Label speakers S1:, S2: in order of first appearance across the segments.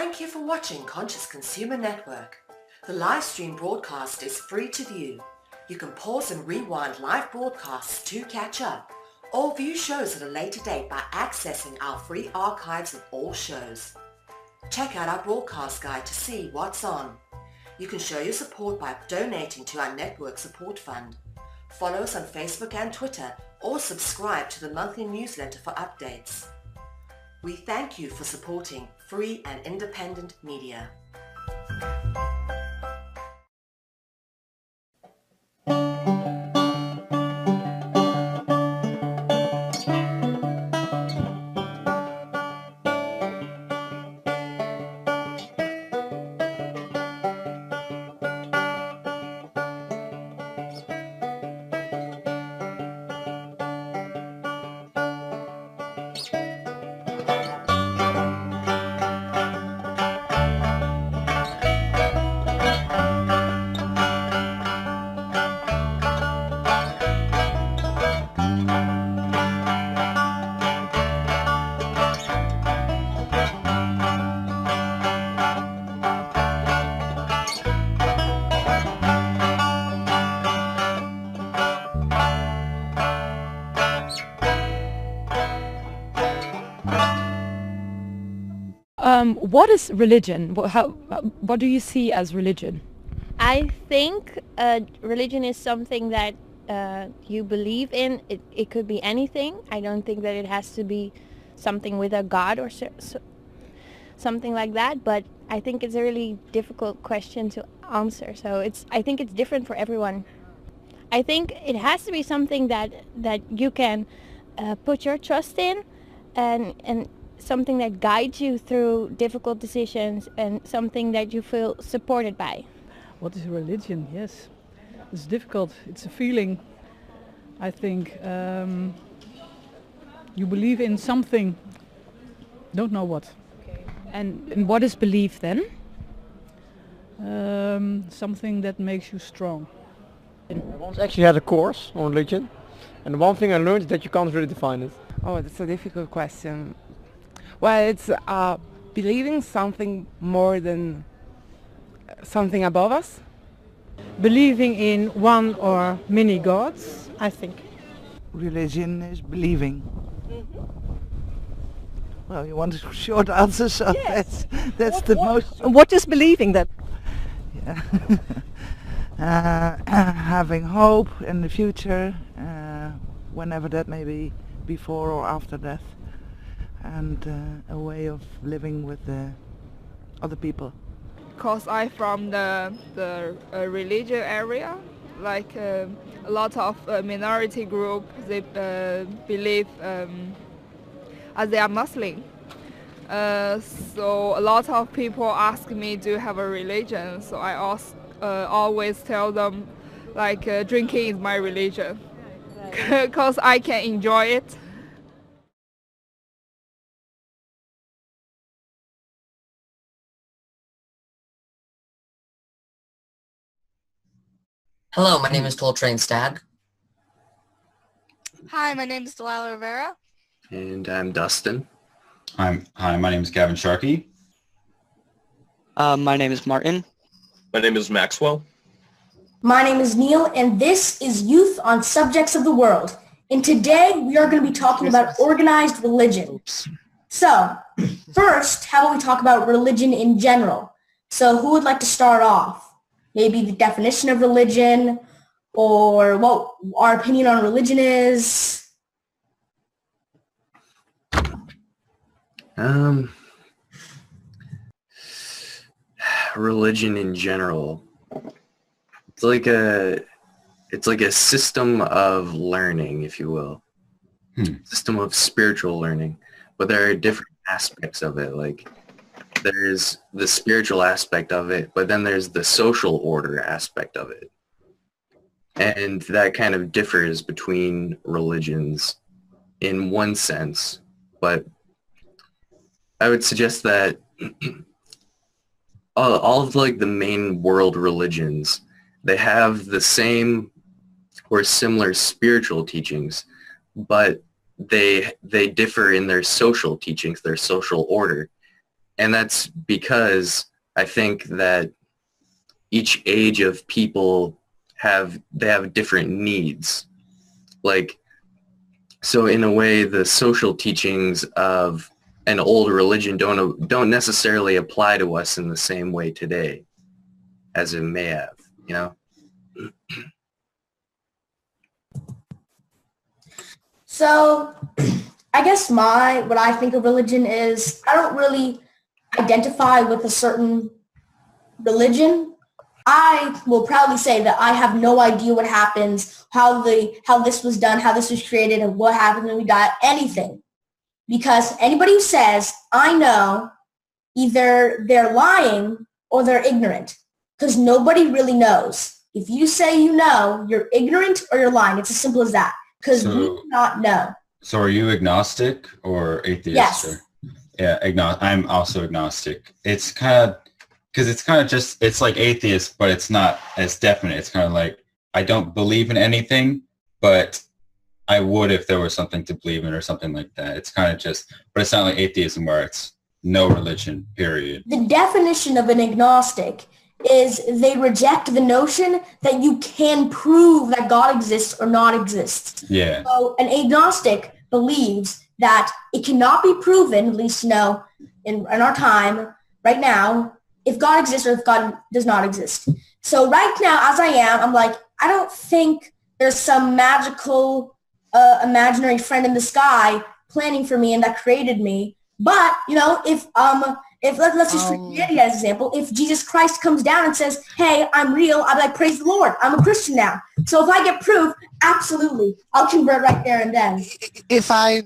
S1: Thank you for watching Conscious Consumer Network. The live stream broadcast is free to view. You can pause and rewind live broadcasts to catch up, or view shows at a later date by accessing our free archives of all shows. Check out our broadcast guide to see what's on. You can show your support by donating to our network support fund. Follow us on Facebook and Twitter, or subscribe to the monthly newsletter for updates. We thank you for supporting free and independent media.
S2: What is religion? What do you see as religion?
S3: I think religion is something that you believe in. It could be anything. I don't think that it has to be something with a god or something like that, but I think it's a really difficult question to answer. So I think it's different for everyone. I think it has to be something that you can put your trust in, and something that guides you through difficult decisions, and something that you feel supported by.
S4: What is religion? Yes, it's difficult. It's a feeling. I think you believe in something. Don't know what.
S2: Okay. And what is belief then?
S4: Something that makes you strong.
S5: I once actually had a course on religion, and one thing I learned is that you can't really define it.
S6: Oh, that's a difficult question. Well, it's believing something more than something above us.
S7: Believing in one or many gods, I think.
S8: Religion is believing. Mm-hmm. Well, you want a short answer, so yes. that's the most...
S7: What is believing then?
S8: Yeah. Having hope in the future, whenever that may be, before or after death. And a way of living with other people.
S9: Because I'm from the religious area, like a lot of minority group, they believe as they are Muslim. So a lot of people ask me, do you have a religion? So I always tell them, like, drinking is my religion, because I can enjoy it.
S10: Hello, my name is Toltrain Stag.
S11: Hi, my name is Delilah Rivera.
S12: And I'm Dustin.
S13: Hi, my name is Gavin Sharkey.
S14: My name is Martin.
S15: My name is Maxwell.
S16: My name is Neil, and this is Youth on Subjects of the World. And today we are going to be talking about organized religion. So, first, how about we talk about religion in general? So who would like to start off? Maybe the definition of religion, or what our opinion on religion is.
S12: Religion in general. It's like a system of learning, if you will. System of spiritual learning. But there are different aspects of it. Like, there's the spiritual aspect of it, but then there's the social order aspect of it. And that kind of differs between religions in one sense. But I would suggest that all of like the main world religions, they have the same or similar spiritual teachings, but they differ in their social teachings, their social order. And that's because I think that each age of people have different needs. Like, so in a way, the social teachings of an old religion don't necessarily apply to us in the same way today as it may have, you know?
S16: So I guess what I think of religion is, I don't really identify with a certain religion. I will proudly say that I have no idea what happens, how this was done, how this was created, and what happens when we die, anything. Because anybody who says, I know, either they're lying or they're ignorant. Because nobody really knows. If you say you know, you're ignorant or you're lying. It's as simple as that. Because we do not know.
S13: So are you agnostic or atheist?
S16: Yes.
S13: Or, yeah, I'm also agnostic. It's kind of, because it's kind of just, it's like atheist, but it's not as definite. It's kind of like, I don't believe in anything, but I would if there was something to believe in or something like that. It's kind of just, but it's not like atheism where it's no religion, period.
S16: The definition of an agnostic is they reject the notion that you can prove that God exists or not exists.
S13: Yeah.
S16: So an agnostic believes that it cannot be proven, at least, in our time, right now, if God exists or if God does not exist. So right now, as I am, I'm like, I don't think there's some magical imaginary friend in the sky planning for me and that created me. But, if let's just take Christianity as an example. If Jesus Christ comes down and says, hey, I'm real, I'd be like, praise the Lord, I'm a Christian now. So if I get proof, absolutely, I'll convert right there and then.
S14: If I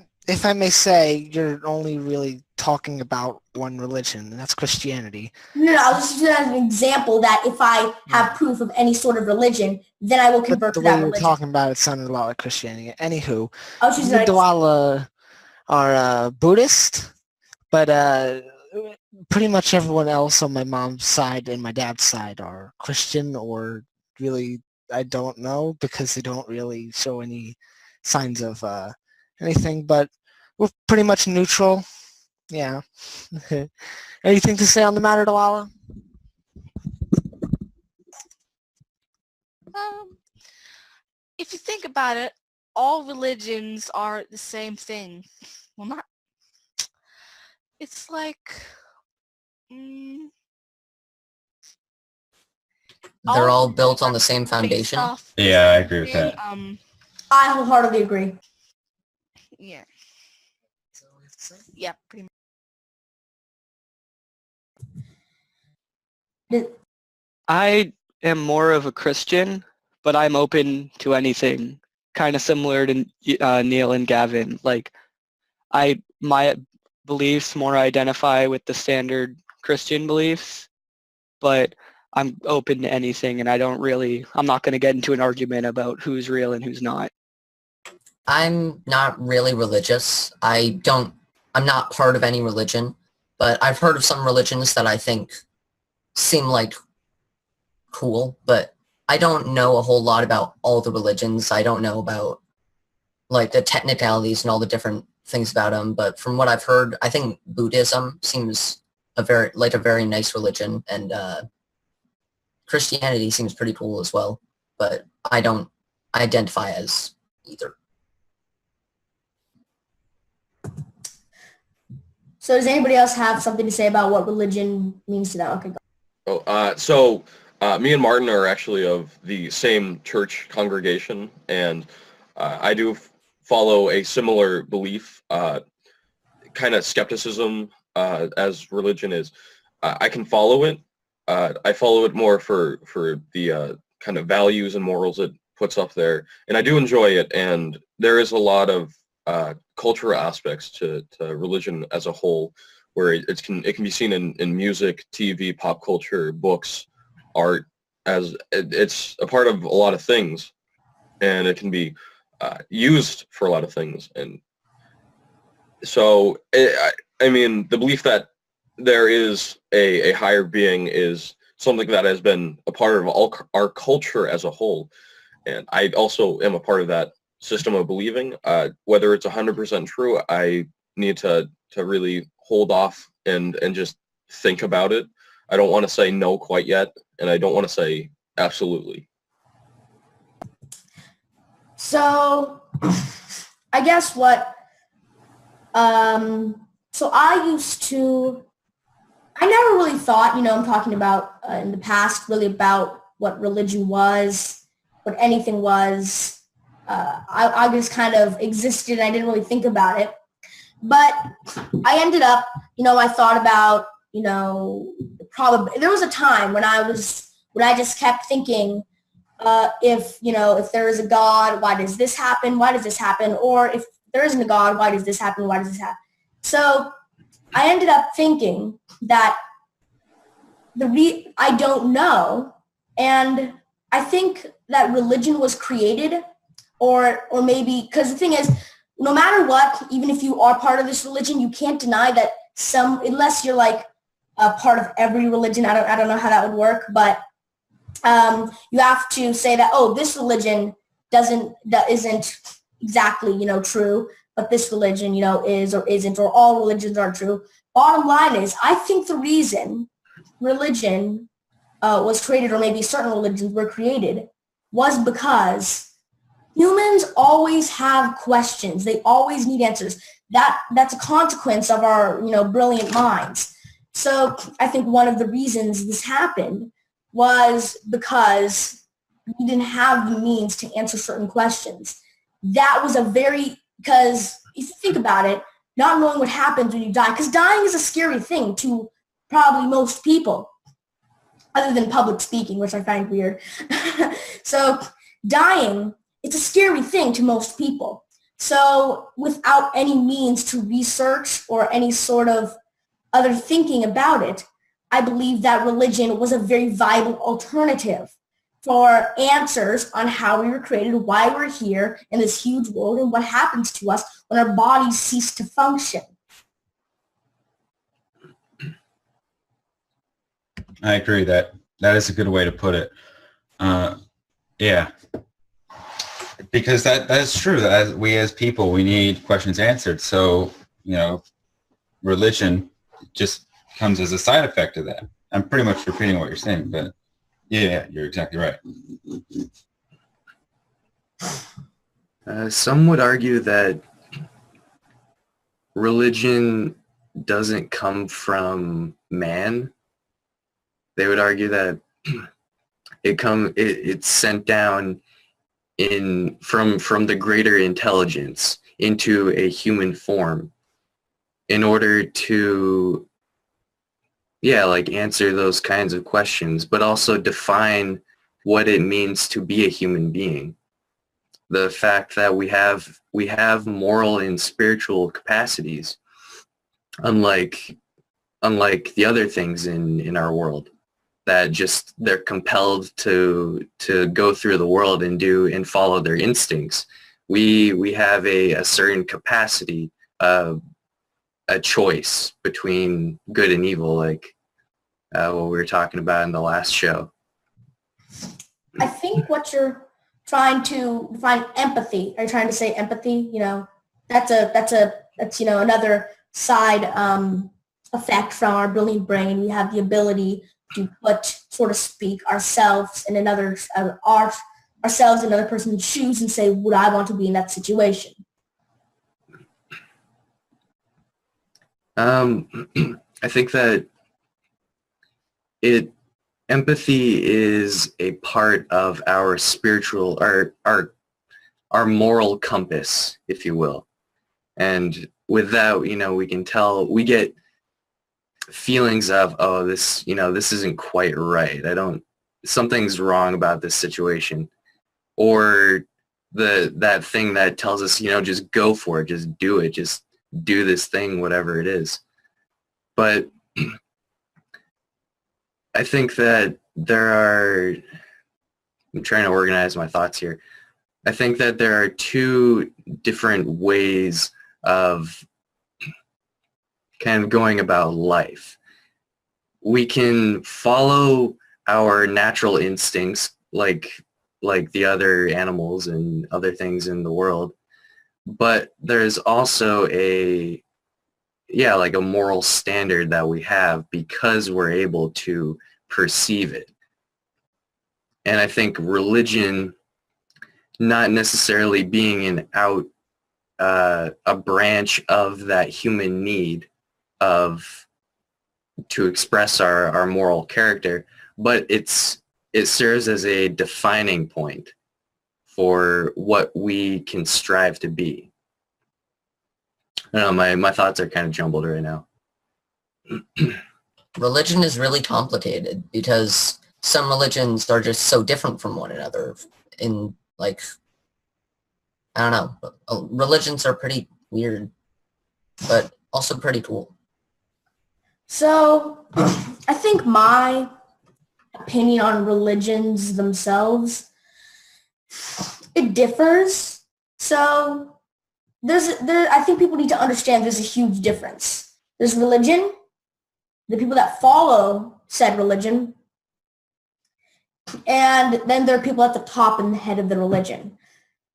S14: may say, you're only really talking about one religion, and that's Christianity.
S16: No, I was just using that as an example that if I have proof of any sort of religion, then I will convert to that religion.
S14: The way you were talking about it sounded a lot like Christianity. Anywho,
S16: the
S14: Dwala are Buddhist, but pretty much everyone else on my mom's side and my dad's side are Christian, or really, I don't know, because they don't really show any signs of anything, but we're pretty much neutral. Yeah. Anything to say on the matter, Dwala?
S11: If you think about it, all religions are the same thing. Well, not. It's like.
S10: They're all built on the same foundation.
S13: Yeah, I agree with that.
S16: I wholeheartedly agree.
S11: Yeah. Yeah, pretty much.
S17: I am more of a Christian, but I'm open to anything. Kind of similar to Neil and Gavin. Like, my beliefs more identify with the standard Christian beliefs, but I'm open to anything, and I'm not going to get into an argument about who's real and who's not.
S10: I'm not really religious. I'm not part of any religion, but I've heard of some religions that I think seem like cool, but I don't know a whole lot about all the religions. I don't know about like the technicalities and all the different things about them, but from what I've heard, I think Buddhism seems a very nice religion, and Christianity seems pretty cool as well, but I don't identify as either.
S16: So does anybody else have something to say about what religion means to them? Okay, go.
S15: So me and Martin are actually of the same church congregation, and I do follow a similar belief, kind of skepticism as religion is. I can follow it. I follow it more for the kind of values and morals it puts up there, and I do enjoy it. And there is a lot of cultural aspects to religion as a whole, where it can be seen in music, TV, pop culture, books, art, as it's a part of a lot of things, and it can be used for a lot of things. And so, I mean, the belief that there is a higher being is something that has been a part of all our culture as a whole. And I also am a part of that system of believing. Whether it's 100% true, I need to really hold off and just think about it. I don't want to say no quite yet, and I don't want to say absolutely.
S16: So, I guess what, so I never really thought, I'm talking about in the past, really about what religion was, what anything was. I just kind of existed and I didn't really think about it. But I ended up, I thought about, probably, there was a time when I just kept thinking, if there is a God, why does this happen? Why does this happen? Or if there isn't a God, why does this happen? Why does this happen? So I ended up thinking that I don't know. And I think that religion was created or maybe, because the thing is, no matter what, even if you are part of this religion, you can't deny that unless you're like a part of every religion, I don't know how that would work, but you have to say that, this religion isn't exactly, true, but this religion, is or isn't, or all religions are true. Bottom line is, I think the reason religion was created, or maybe certain religions were created, was because humans always have questions. They always need answers. That's a consequence of our, brilliant minds. So I think one of the reasons this happened was because we didn't have the means to answer certain questions. That was because if you think about it, not knowing what happens when you die, because dying is a scary thing to probably most people, other than public speaking, which I find weird. So dying, it's a scary thing to most people. So without any means to research or any sort of other thinking about it, I believe that religion was a very viable alternative for answers on how we were created, why we're here in this huge world, and what happens to us when our bodies cease to function.
S13: I agree that is a good way to put it. Yeah, because that is true. That we as people, we need questions answered. So, religion just comes as a side effect of that. I'm pretty much repeating what you're saying, but yeah, you're exactly right.
S12: Some would argue that religion doesn't come from man. They would argue that it's sent down from the greater intelligence into a human form in order to answer those kinds of questions, but also define what it means to be a human being. The fact that we have moral and spiritual capacities, unlike the other things in our world, that just they're compelled to go through the world and follow their instincts. We have a certain capacity, a choice between good and evil, like what we were talking about in the last show.
S16: I think what you're trying to define empathy. Are you trying to say empathy? That's another side effect from our brilliant brain. We have the ability to put, so to speak, ourselves in another person's shoes and say, would I want to be in that situation?
S12: I think that empathy is a part of our spiritual, our moral compass, if you will. And with that, we can tell, we get feelings of, this isn't quite right. Something's wrong about this situation. Or that thing that tells us, just go for it, just do it, just do this thing, whatever it is. But I think that I'm trying to organize my thoughts here. I think that there are two different ways of kind of going about life. We can follow our natural instincts like the other animals and other things in the world, but there's also a yeah, like a moral standard that we have because we're able to perceive it. And I think religion not necessarily being a branch of that human need to express our moral character, but it serves as a defining point for what we can strive to be. I don't know, my thoughts are kind of jumbled right now.
S10: Religion is really complicated because some religions are just so different from one another. In like, I don't know, religions are pretty weird, but also pretty cool.
S16: So, I think my opinion on religions themselves, it differs. So, I think people need to understand there's a huge difference. There's religion, the people that follow said religion, and then there are people at the top and the head of the religion.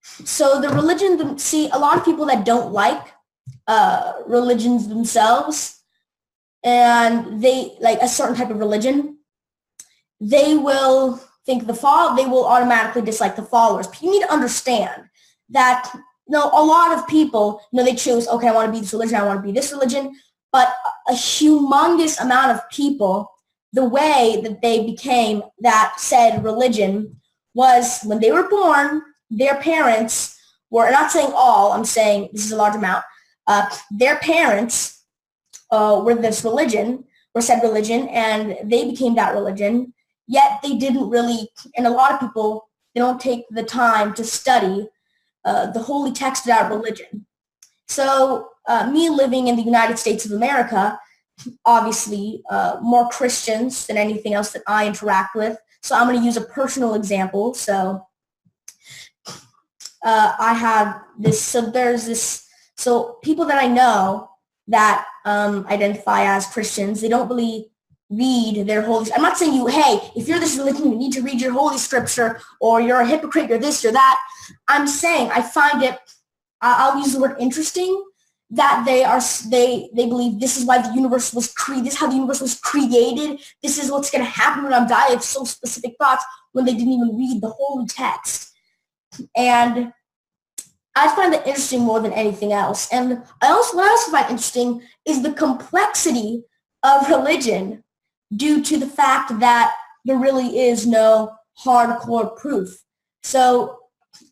S16: So the religion, see, a lot of people that don't like religions themselves, and they like a certain type of religion, they will think they will automatically dislike the followers. You need to understand that, a lot of people, they choose, okay, I want to be this religion, I want to be this religion, but a humongous amount of people, the way that they became that said religion was when they were born, their parents were, not saying all, I'm saying this is a large amount, their parents were this religion, were said religion, and they became that religion, yet they didn't really, and a lot of people, they don't take the time to study the holy text of that religion. So me living in the United States of America, obviously more Christians than anything else that I interact with. So I'm going to use a personal example. So I have this, so people that I know that identify as Christians, they don't really read their holy, I'm not saying if you're this religion, you need to read your holy scripture, or you're a hypocrite, you're this, you're that. I'm saying I find it, I'll use the word interesting, that they believe this is why the universe was created, this is how the universe was created, this is what's going to happen when I'm dying. They have so specific thoughts when they didn't even read the holy text. And I find that interesting more than anything else. And what I also find interesting is the complexity of religion due to the fact that there really is no hardcore proof. So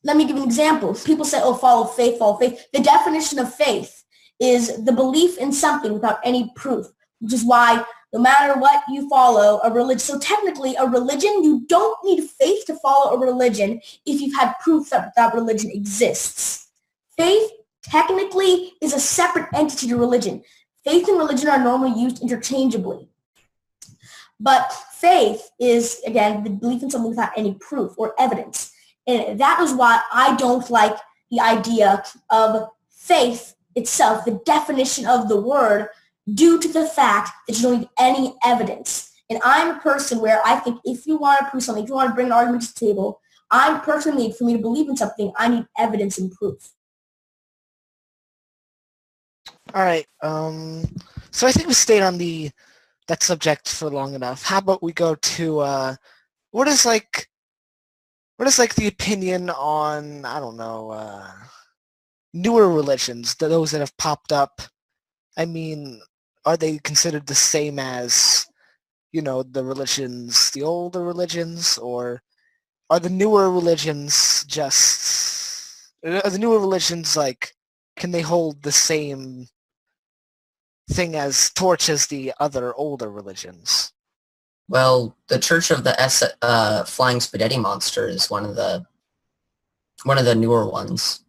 S16: let me give an example. People say, follow faith, follow faith. The definition of faith is the belief in something without any proof, which is why no matter what you follow a religion. So technically a religion, you don't need faith to follow a religion if you've had proof that that religion exists. Faith technically is a separate entity to religion. Faith and religion are normally used interchangeably. But faith is, again, the belief in something without any proof or evidence. And that is why I don't like the idea of faith itself, the definition of the word, due to the fact that you don't need any evidence. And I'm a person where I think if you want to prove something, if you want to bring an argument to the table, I'm personally, for me to believe in something, I need evidence and proof.
S14: All right. So I think we stayed on that subject for long enough. How about we go to what is the opinion on, I don't know, newer religions, those that have popped up? I mean, are they considered the same as, the religions, the older religions, or are the newer religions like, can they hold the same thing as torch as the other older religions?
S10: Well, the Church of the Flying Spaghetti Monster is one of the newer ones.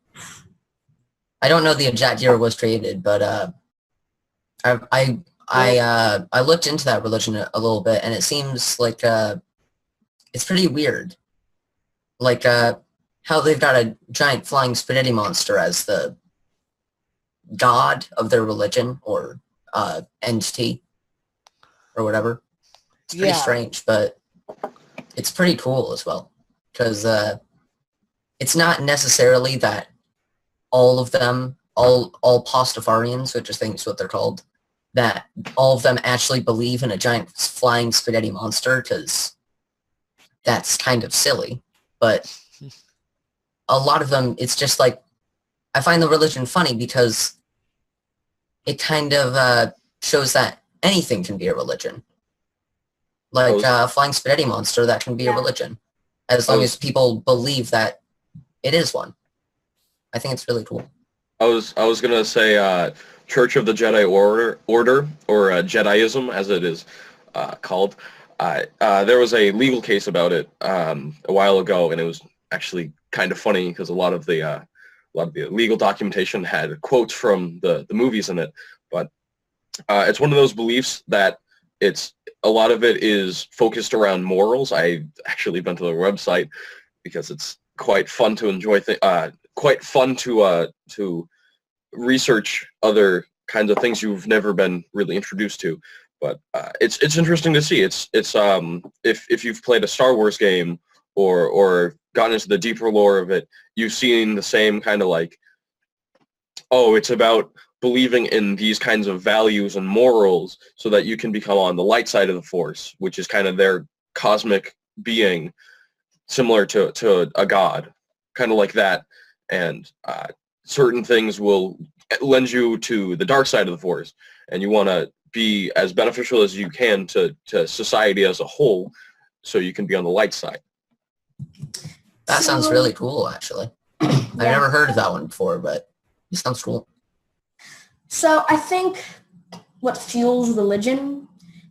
S10: I don't know the exact year it was created, but I looked into that religion a little bit, and it seems like it's pretty weird. Like how they've got a giant flying spaghetti monster as the god of their religion or entity or whatever. It's pretty strange, but it's pretty cool as well, because it's not necessarily that all of them all Pastafarians, which I think is what they're called, that all of them actually believe in a giant flying spaghetti monster, because that's kind of silly. But a lot of them, it's just like, I find the religion funny because it kind of shows that anything can be a religion. Like a flying spaghetti monster, that can be a religion, as long as people believe that it is one. I think it's really cool.
S15: I was gonna say Church of the Jedi Order or Jediism, as it is called. There was a legal case about it a while ago, and it was actually kind of funny because a lot of the legal documentation had quotes from the movies in it. But it's one of those beliefs that a lot of it is focused around morals. I actually been to their website because it's quite fun to enjoy. Quite fun to research other kinds of things you've never been really introduced to. But it's interesting to see. It's if you've played a Star Wars game or gotten into the deeper lore of it, you've seen the same kind of like, oh, it's about believing in these kinds of values and morals so that you can become on the light side of the Force, which is kind of their cosmic being, similar to a god, kind of like that. And certain things will lend you to the dark side of the Force, and you want to be as beneficial as you can to society as a whole, so you can be on the light side.
S10: That sounds really cool, actually. I've never heard of that one before, but it sounds cool.
S16: So I think what fuels religion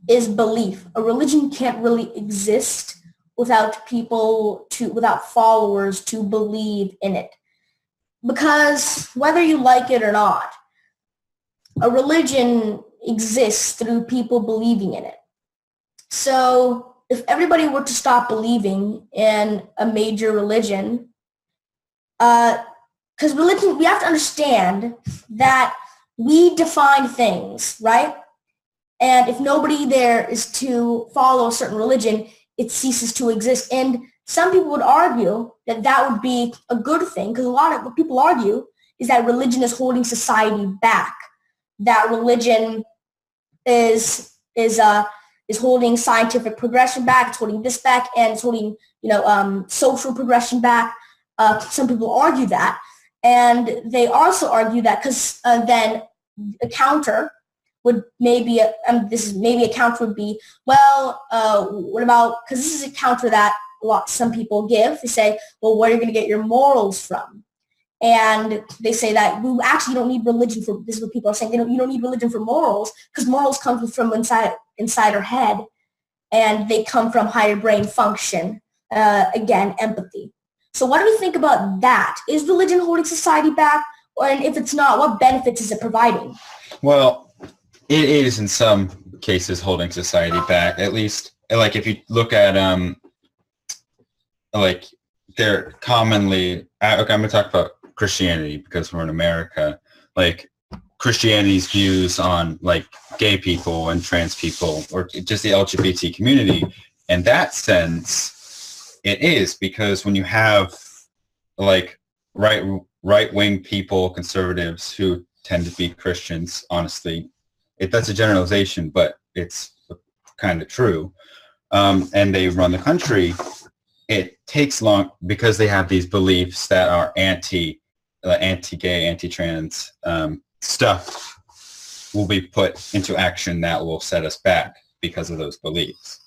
S16: is belief. A religion can't really exist without without followers to believe in it. Because whether you like it or not, a religion exists through people believing in it. So if everybody were to stop believing in a major religion, because religion, we have to understand that we define things, right? And if nobody there is to follow a certain religion, it ceases to exist. And some people would argue that that would be a good thing, because a lot of what people argue is that religion is holding society back. That religion is holding scientific progression back. It's holding this back, and it's holding social progression back. Some people argue that, and they also argue that because then a counter would maybe a counter would be, well, what about, because this is a counter that some people give. They say, well, where are you going to get your morals from? And they say that we actually don't need religion for, this is what people are saying, you don't need religion for morals, because morals come from inside our head, and they come from higher brain function, again, empathy. So what do we think about that? Is religion holding society back? And if it's not, what benefits is it providing?
S13: Well, it is in some cases holding society back. At least, like if you look at like they're commonly. I'm going to talk about Christianity because we're in America. Like Christianity's views on like gay people and trans people, or just the LGBT community. In that sense, it is, because when you have like right-wing people, conservatives who tend to be Christians, honestly, that's a generalization, but it's kind of true, and they run the country, it takes long because they have these beliefs that are anti-gay, anti-trans stuff will be put into action that will set us back because of those beliefs.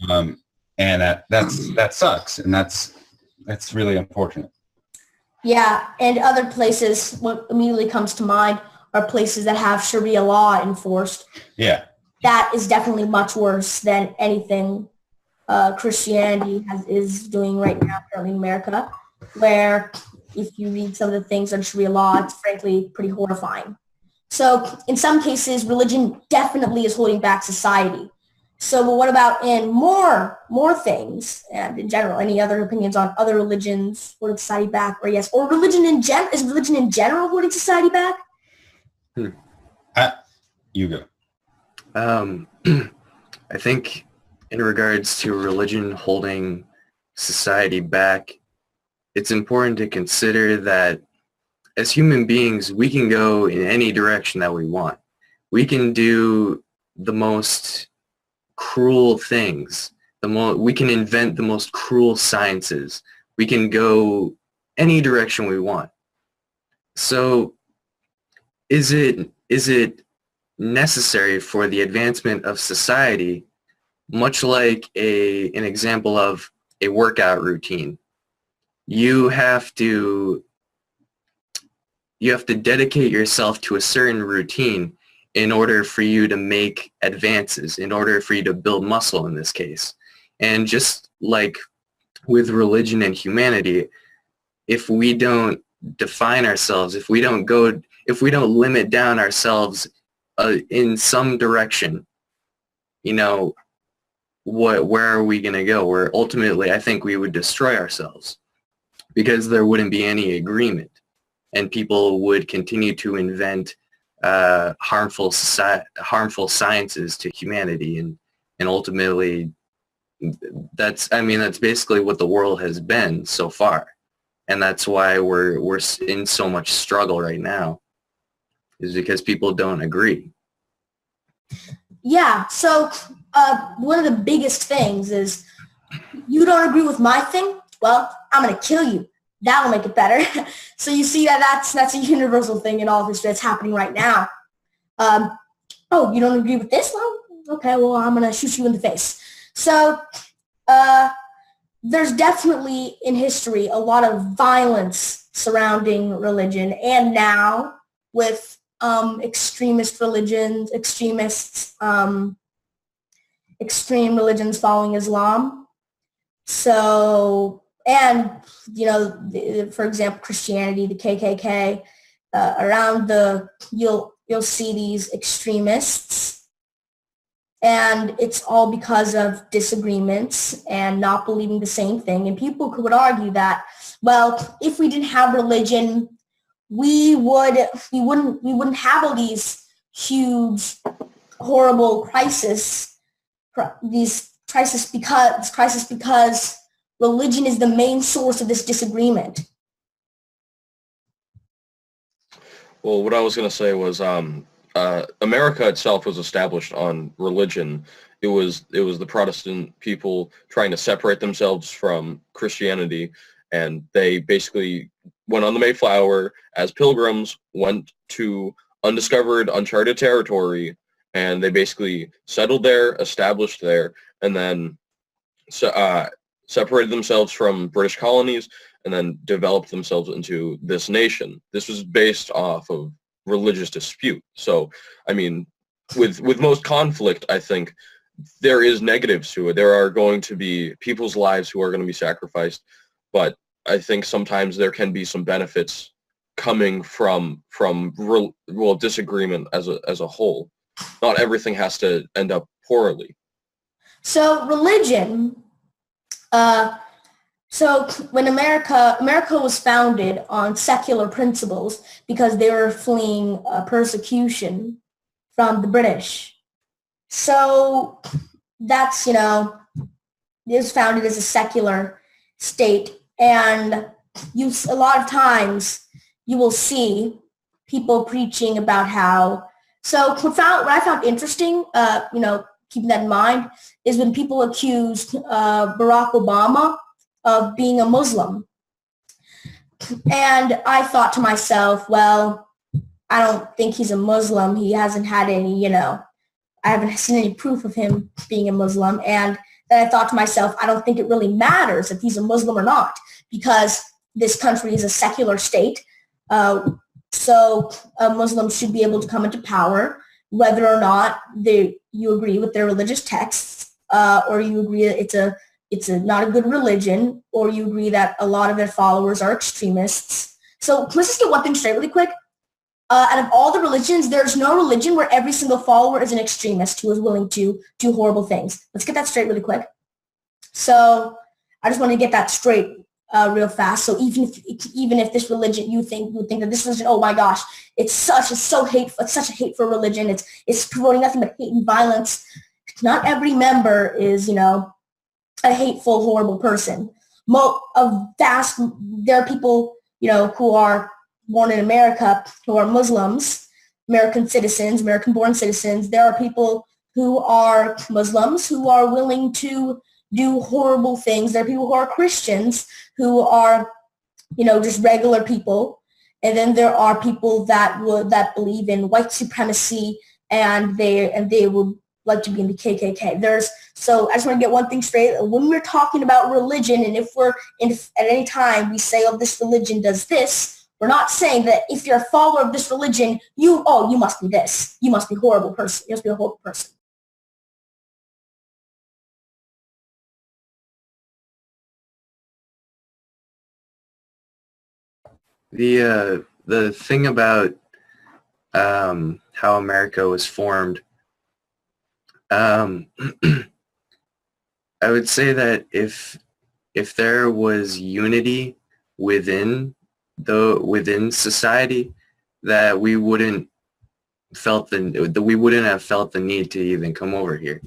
S13: And that sucks, and that's really unfortunate.
S16: Yeah, and other places, what immediately comes to mind are places that have Sharia law enforced.
S13: Yeah.
S16: That is definitely much worse than anything Christianity is doing right now, currently in America, where if you read some of the things on Sharia law, it's frankly pretty horrifying. So in some cases, religion definitely is holding back society. So but what about in more things, and in general, any other opinions on other religions holding society back, or yes, or religion is religion in general holding society back?
S13: You go.
S12: I think in regards to religion holding society back, it's important to consider that as human beings, we can go in any direction that we want. We can do the most cruel things. We can invent the most cruel sciences. We can go any direction we want. So is it necessary for the advancement of society, much like an example of a workout routine? You have to dedicate yourself to a certain routine in order for you to make advances, in order for you to build muscle in this case. And just like with religion and humanity, if we don't define ourselves, if we don't limit down ourselves in some direction, where are we going to go? Where ultimately I think we would destroy ourselves, because there wouldn't be any agreement, and people would continue to invent harmful sciences to humanity, and ultimately that's basically what the world has been so far, and that's why we're in so much struggle right now, is because people don't agree.
S16: Yeah, so one of the biggest things is, you don't agree with my thing? Well, I'm going to kill you. That'll make it better. So you see that's a universal thing in all this that's happening right now. Oh, you don't agree with this? Well, okay, well, I'm going to shoot you in the face. So there's definitely in history a lot of violence surrounding religion, and now with extremist religions, extreme religions following Islam. So, and, for example, Christianity, the KKK, you'll see these extremists, and it's all because of disagreements and not believing the same thing. And people would argue that, well, if we didn't have religion, we wouldn't have all these huge, horrible crises because religion is the main source of this disagreement.
S15: Well, what I was going to say was America itself was established on religion. It was the Protestant people trying to separate themselves from Christianity, and they basically went on the Mayflower as pilgrims, went to undiscovered, uncharted territory, and they basically settled there, established there, and then separated themselves from British colonies, and then developed themselves into this nation. This was based off of religious dispute. So, I mean, with most conflict, I think there is negatives to it. There are going to be people's lives who are going to be sacrificed, but I think sometimes there can be some benefits coming from disagreement as a whole. Not everything has to end up poorly.
S16: So religion, so when America was founded on secular principles because they were fleeing persecution from the British. So that's, it was founded as a secular state. And a lot of times you will see people preaching about how, so what I found interesting, keeping that in mind, is when people accused Barack Obama of being a Muslim. And I thought to myself, well, I don't think he's a Muslim. He hasn't had any, I haven't seen any proof of him being a Muslim. And then I thought to myself, I don't think it really matters if he's a Muslim or not, because this country is a secular state. So Muslims should be able to come into power, whether or not you agree with their religious texts, or you agree that it's not a good religion, or you agree that a lot of their followers are extremists. So let's just get one thing straight really quick. Out of all the religions, there's no religion where every single follower is an extremist who is willing to do horrible things. Let's get that straight really quick. So I just wanted to get that straight real fast. So even if this religion, you think that this religion, oh my gosh, it's so hateful. It's such a hateful religion. It's promoting nothing but hate and violence. Not every member is, a hateful, horrible person. There are people, who are, born in America who are Muslims, American citizens, American-born citizens. There are people who are Muslims who are willing to do horrible things. There are people who are Christians who are, just regular people. And then there are people that believe in white supremacy and they would like to be in the KKK. So I just want to get one thing straight. When we're talking about religion, and if at any time we say, oh, this religion does this, we're not saying that if you're a follower of this religion, you must be this. You must be a horrible person. You must be a horrible person.
S12: The thing about how America was formed, I would say that if there was unity within society, that we wouldn't have felt the need to even come over here.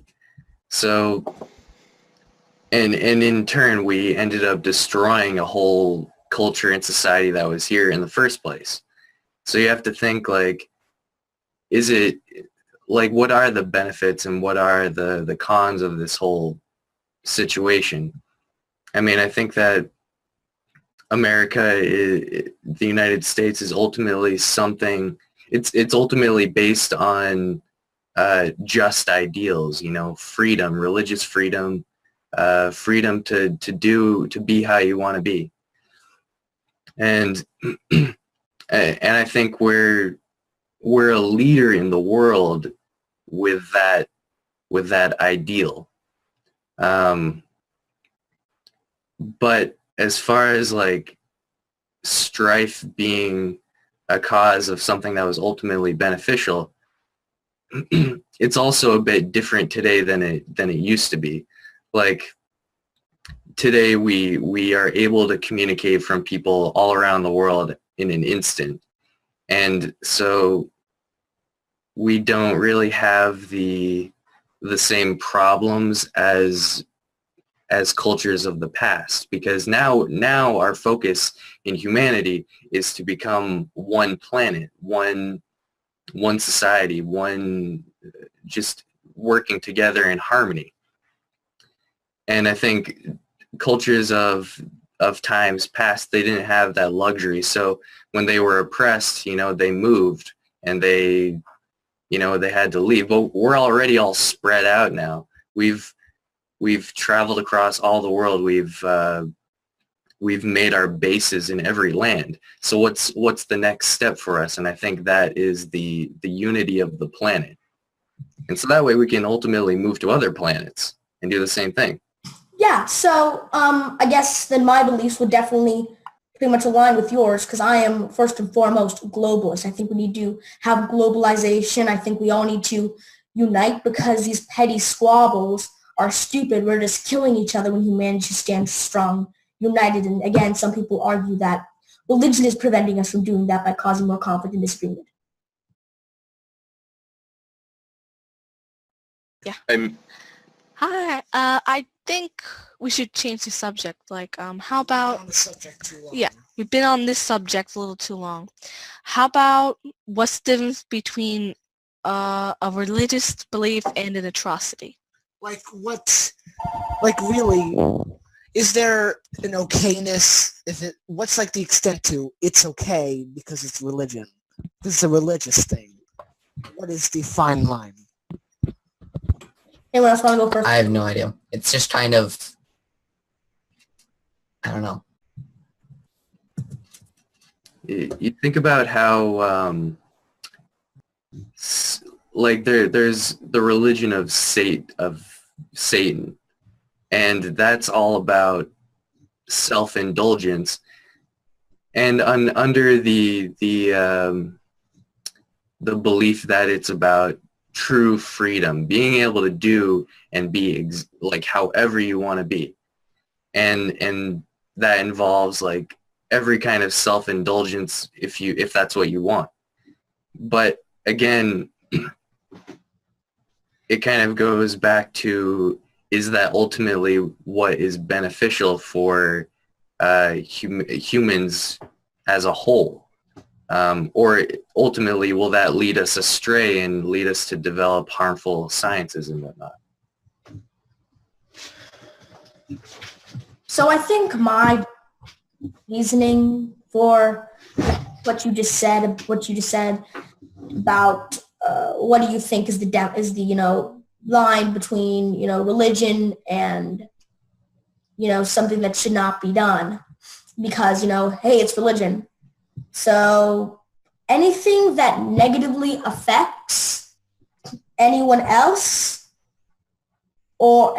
S12: So, and in turn, we ended up destroying a whole culture and society that was here in the first place. So you have to think, like, what are the benefits and what are the cons of this whole situation? I mean, I think that the United States is ultimately something, it's ultimately based on just ideals, freedom, religious freedom, freedom to be how you want to be. And I think we're a leader in the world with that ideal. But as far as like strife being a cause of something that was ultimately beneficial, it's also a bit different today than it used to be. Like, today we are able to communicate from people all around the world in an instant. And so we don't really have the same problems as cultures of the past, because now our focus in humanity is to become one planet, one society, just working together in harmony. And I think cultures of times past, they didn't have that luxury. So when they were oppressed, they moved and they had to leave. But we're already all spread out now. We've traveled across all the world. We've made our bases in every land. So what's the next step for us? And I think that is the unity of the planet. And so that way we can ultimately move to other planets and do the same thing.
S16: Yeah, so I guess then my beliefs would definitely pretty much align with yours, because I am first and foremost globalist. I think we need to have globalization. I think we all need to unite, because these petty squabbles are stupid. We're just killing each other when humanity should stand strong, united. And again, some people argue that religion is preventing us from doing that by causing more conflict and disagreement.
S11: Yeah. Hi. I think we should change the subject. Like, how about?
S14: On the subject too long.
S11: Yeah, we've been on this subject a little too long. How about what's the difference between a religious belief and an atrocity?
S14: Like what? Like really? Is there an okayness? What's like the extent to it's okay because it's religion? This is a religious thing. What is the fine line?
S16: Anyone else want to go first?
S10: I have no idea. It's just kind of, I don't know.
S12: You think about how, like there's the religion of Satan, and that's all about self-indulgence, and under the belief that it's about true freedom, being able to do and be like however you want to be, and that involves like every kind of self-indulgence if that's what you want. But again, it kind of goes back to, is that ultimately what is beneficial for humans as a whole? Or ultimately, will that lead us astray and lead us to develop harmful sciences and whatnot?
S16: So I think my reasoning for what you just said about what do you think is the line between religion and something that should not be done, because hey, it's religion. So anything that negatively affects anyone else or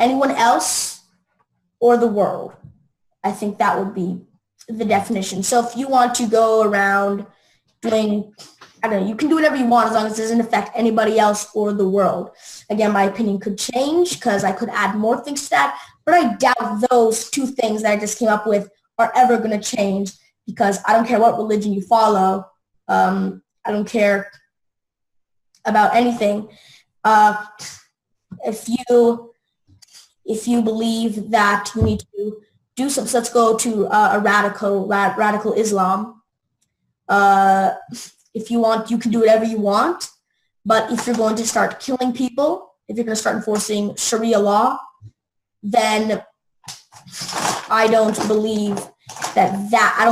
S16: the world, I think that would be the definition. So if you want to go around doing, I don't know, you can do whatever you want as long as it doesn't affect anybody else or the world. Again, my opinion could change because I could add more things to that, but I doubt those two things that I just came up with are ever going to change, because I don't care what religion you follow. I don't care about anything. If you believe that you need to do something, so let's go to a radical Islam. If you want, you can do whatever you want. But if you're going to start killing people, if you're going to start enforcing Sharia law, then I don't believe that. I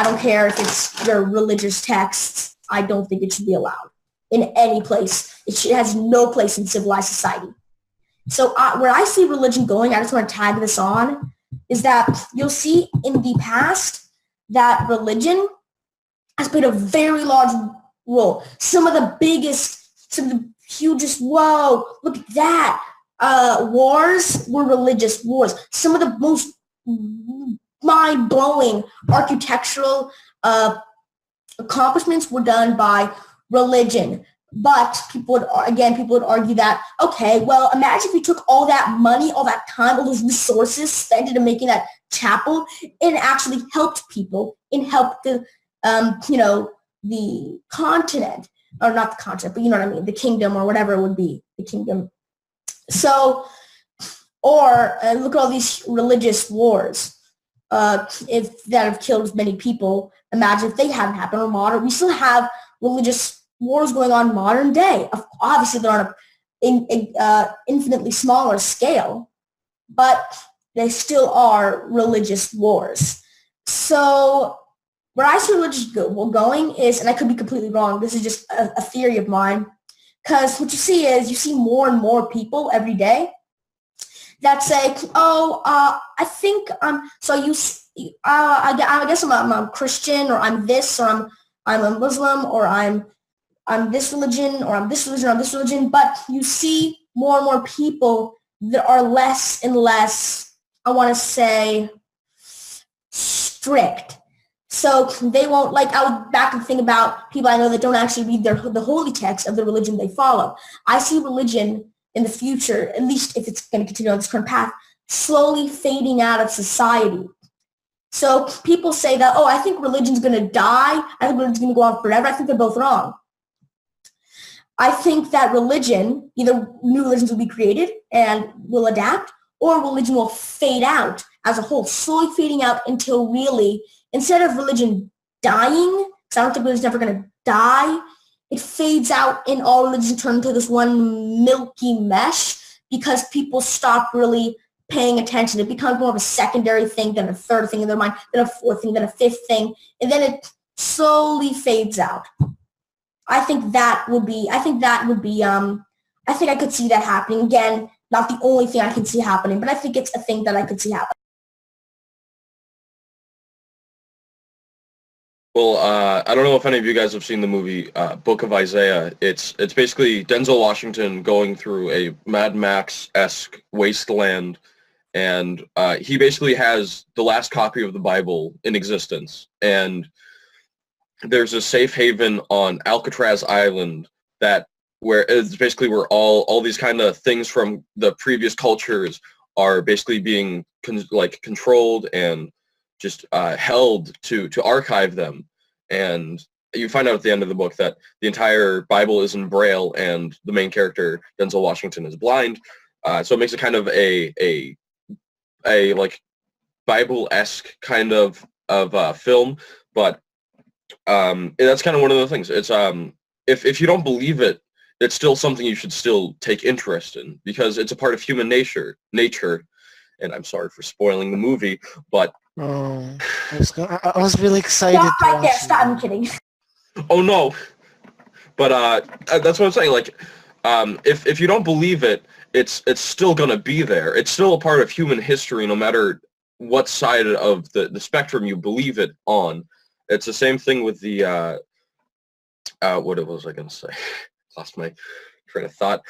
S16: don't care if it's your religious texts. I don't think it should be allowed in any place. It has no place in civilized society. So where I see religion going, I just want to tag this on, is that you'll see in the past that religion has played a very large role. Some of the hugest, whoa, look at that, wars were religious wars. Some of the most mind-blowing architectural accomplishments were done by religion. But people would argue that, okay, well, imagine if we took all that money, all that time, all those resources spent into making that chapel, and actually helped people, and helped the continent, or not the continent, but you know what I mean, the kingdom, or whatever it would be, the kingdom. So, or look at all these religious wars, if that have killed as many people. Imagine if they hadn't happened, or modern. We still have religious wars going on modern day. Obviously, they're on an infinitely smaller scale, but they still are religious wars. So where I see religion going is, and I could be completely wrong, this is just a theory of mine, because what you see is you see more and more people every day that say, I think I guess I'm a Christian, or I'm this, or I'm a Muslim, or I'm this religion, or I'm this religion, or I'm this religion. But you see more and more people that are less and less, I want to say, strict. So they won't, I would back and think about people I know that don't actually read the holy text of the religion they follow. I see religion in the future, at least if it's going to continue on this current path, slowly fading out of society. So people say that, I think religion's going to die. I think religion's going to go on forever. I think they're both wrong. I think that religion, either new religions will be created and will adapt, or religion will fade out as a whole, slowly fading out until really, instead of religion dying, because I don't think religion's ever going to die, it fades out and all religions turn into this one milky mesh, because people stop really paying attention. It becomes more of a secondary thing, than a third thing in their mind, then a fourth thing, then a fifth thing, and then it slowly fades out. I think I could see that happening. Again, not the only thing I can see happening, but I think it's a thing that I could see happen.
S15: Well, I don't know if any of you guys have seen the movie Book of Isaiah. It's basically Denzel Washington going through a Mad Max-esque wasteland, and he basically has the last copy of the Bible in existence. And there's a safe haven on Alcatraz Island where it's basically where all these kind of things from the previous cultures are basically being controlled and just held to archive them. And you find out at the end of the book that the entire Bible is in Braille, and the main character, Denzel Washington, is blind. So it makes it kind of a Bible-esque kind of film. But that's kind of one of the things. It's if you don't believe it, it's still something you should still take interest in because it's a part of human nature. And I'm sorry for spoiling the movie, but
S14: I was really excited.
S16: Stop right there. Stop. I'm kidding.
S15: Oh no. But that's what I'm saying. Like, if you don't believe it, it's still gonna be there. It's still a part of human history, no matter what side of the spectrum you believe it on. It's the same thing with the what was I gonna say? Lost my train of thought.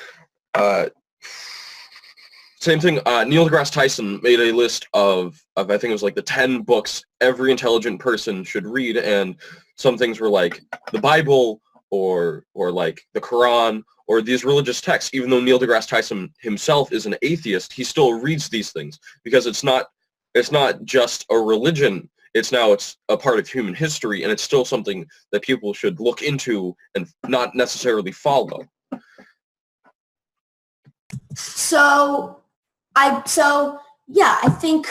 S15: Same thing. Neil deGrasse Tyson made a list of I think it was like the 10 books every intelligent person should read, and some things were like the Bible or like the Quran or these religious texts. Even though Neil deGrasse Tyson himself is an atheist, he still reads these things because it's not just a religion. It's a part of human history, and it's still something that people should look into and not necessarily follow.
S16: So I think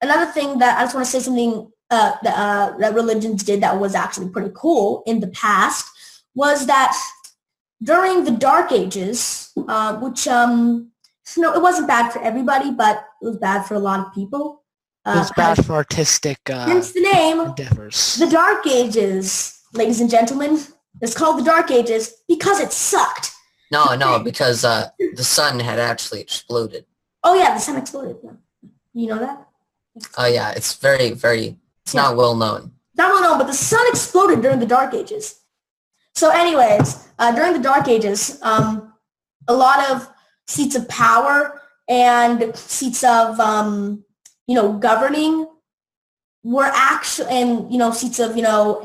S16: another thing that I just want to say something that religions did that was actually pretty cool in the past was that during the Dark Ages, which it wasn't bad for everybody, but it was bad for a lot of people.
S14: It was bad for artistic
S16: hence the name,
S14: endeavors.
S16: The Dark Ages, ladies and gentlemen. It's called the Dark Ages because it sucked.
S10: No, because the sun had actually exploded.
S16: Oh yeah, the sun exploded. You know that?
S10: Oh yeah, it's very, very, it's not well known.
S16: Not well known, but the sun exploded during the Dark Ages. So anyways, during the Dark Ages, a lot of seats of power and seats of, governing were actually, and, seats of,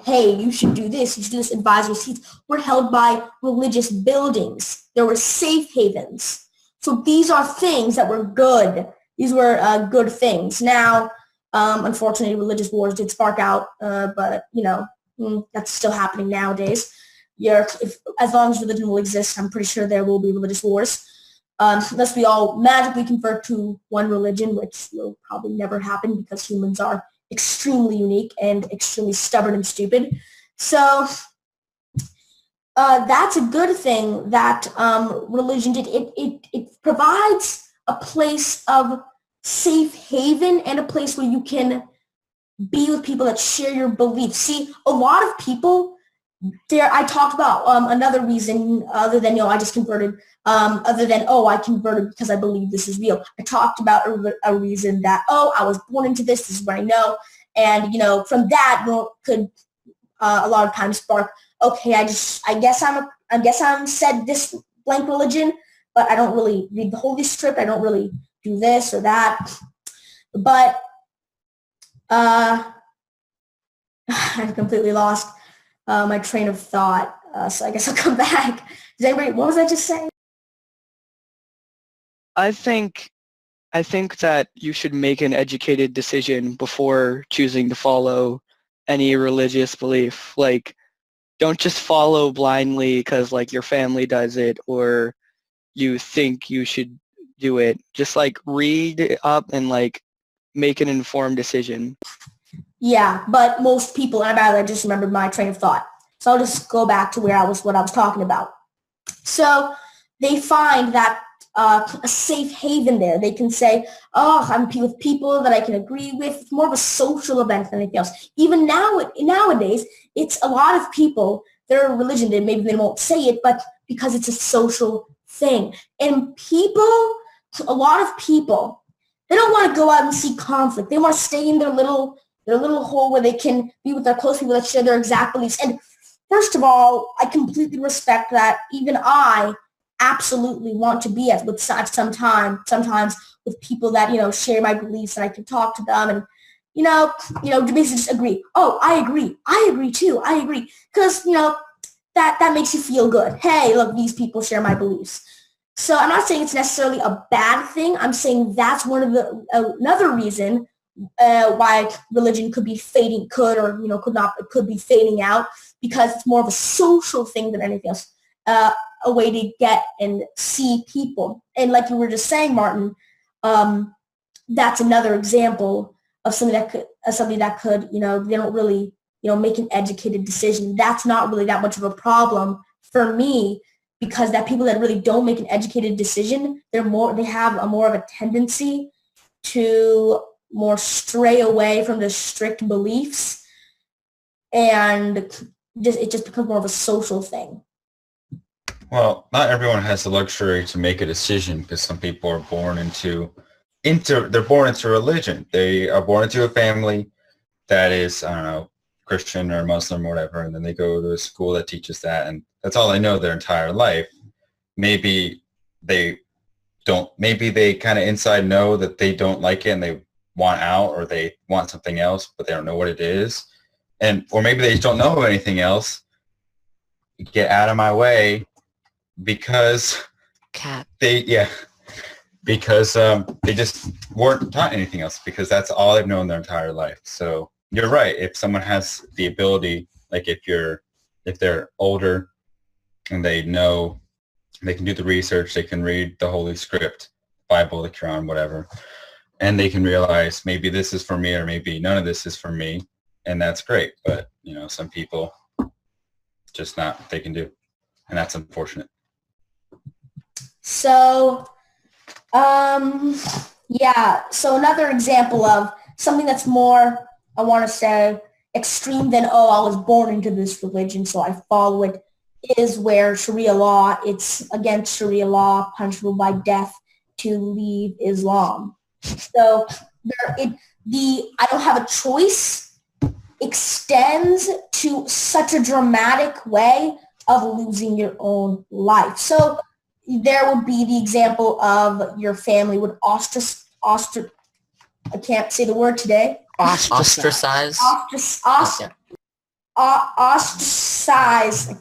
S16: hey, you should do this, advisory seats were held by religious buildings. There were safe havens. So these are things that were good. These were good things. Now, unfortunately, religious wars did spark out, but, that's still happening nowadays. As long as religion will exist, I'm pretty sure there will be religious wars. Unless we all magically convert to one religion, which will probably never happen because humans are extremely unique and extremely stubborn and stupid. So that's a good thing that religion did. It provides a place of safe haven and a place where you can be with people that share your beliefs. See, a lot of people I talked about another reason other than, I just converted, other than, I converted because I believe this is real. I talked about a reason that, I was born into this is what I know. And, from that could a lot of times spark, okay, I guess I'm said this blank religion, but I don't really read the Holy Script. I don't really do this or that. But I'm completely lost my train of thought, so I guess I'll come back. What was I just saying?
S17: I think that you should make an educated decision before choosing to follow any religious belief. Like, don't just follow blindly because, like, your family does it or you think you should do it. Just, like, read up and, like, make an informed decision.
S16: Yeah, but most people, and I just remembered my train of thought. So I'll just go back to what I was talking about. So they find that a safe haven there. They can say, I'm with people that I can agree with. It's more of a social event than anything else. Even nowadays, it's a lot of people, their religion, maybe they won't say it, but because it's a social thing. And a lot of people, they don't want to go out and see conflict. They want to stay in their little hole where they can be with their close people that share their exact beliefs. And first of all, I completely respect that. Even I absolutely want to be with sometimes with people that, share my beliefs and I can talk to them and, basically just agree. Oh, I agree. I agree too. I agree. Because, that makes you feel good. Hey, look, these people share my beliefs. So I'm not saying it's necessarily a bad thing. I'm saying that's another reason why religion could be fading, could be fading out, because it's more of a social thing than anything else, a way to get and see people. And like you were just saying, Martin, that's another example of somebody that could, they don't really, make an educated decision. That's not really that much of a problem for me, because that people that really don't make an educated decision, they have a more of a tendency to more stray away from the strict beliefs, and it just becomes more of a social thing.
S13: Well, not everyone has the luxury to make a decision, because some people are born into religion. They are born into a family that is, I don't know, Christian or Muslim or whatever, and then they go to a school that teaches that, and that's all they know their entire life. Maybe they kind of inside know that they don't like it and they want out, or they want something else, but they don't know what it is. Or maybe they just don't know anything else. Get out of my way, because they just weren't taught anything else, because that's all they've known their entire life. So you're right. If someone has the ability, like if they're older and they know, they can do the research, they can read the Holy Script, Bible, the Quran, whatever, and they can realize maybe this is for me, or maybe none of this is for me, and that's great. But some people just not what they can do, and that's unfortunate.
S16: So, so another example of something that's more, I want to say, extreme than, I was born into this religion, so I follow it, is where Sharia law, it's against Sharia law, punishable by death to leave Islam. So I don't have a choice extends to such a dramatic way of losing your own life. So there would be the example of your family would ostracize. I can't say the word today.
S10: Ostracize.
S16: Ostracize. I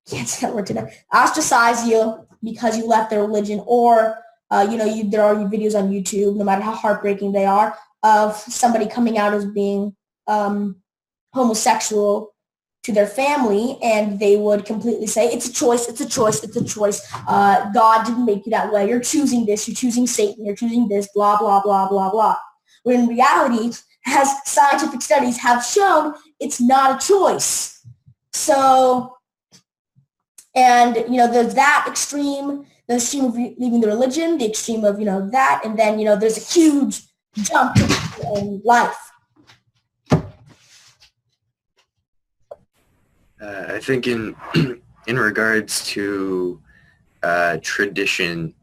S16: can't say that word today. Ostracize you because you left their religion, or there are videos on YouTube, no matter how heartbreaking they are, of somebody coming out as being homosexual to their family, and they would completely say, it's a choice. God didn't make you that way. You're choosing this. You're choosing Satan. You're choosing this, blah, blah, blah, blah, blah. When in reality, as scientific studies have shown, it's not a choice. So, and, there's that extreme, the extreme of leaving the religion, the extreme of, that, and then, there's a huge jump in life.
S12: I think in regards to tradition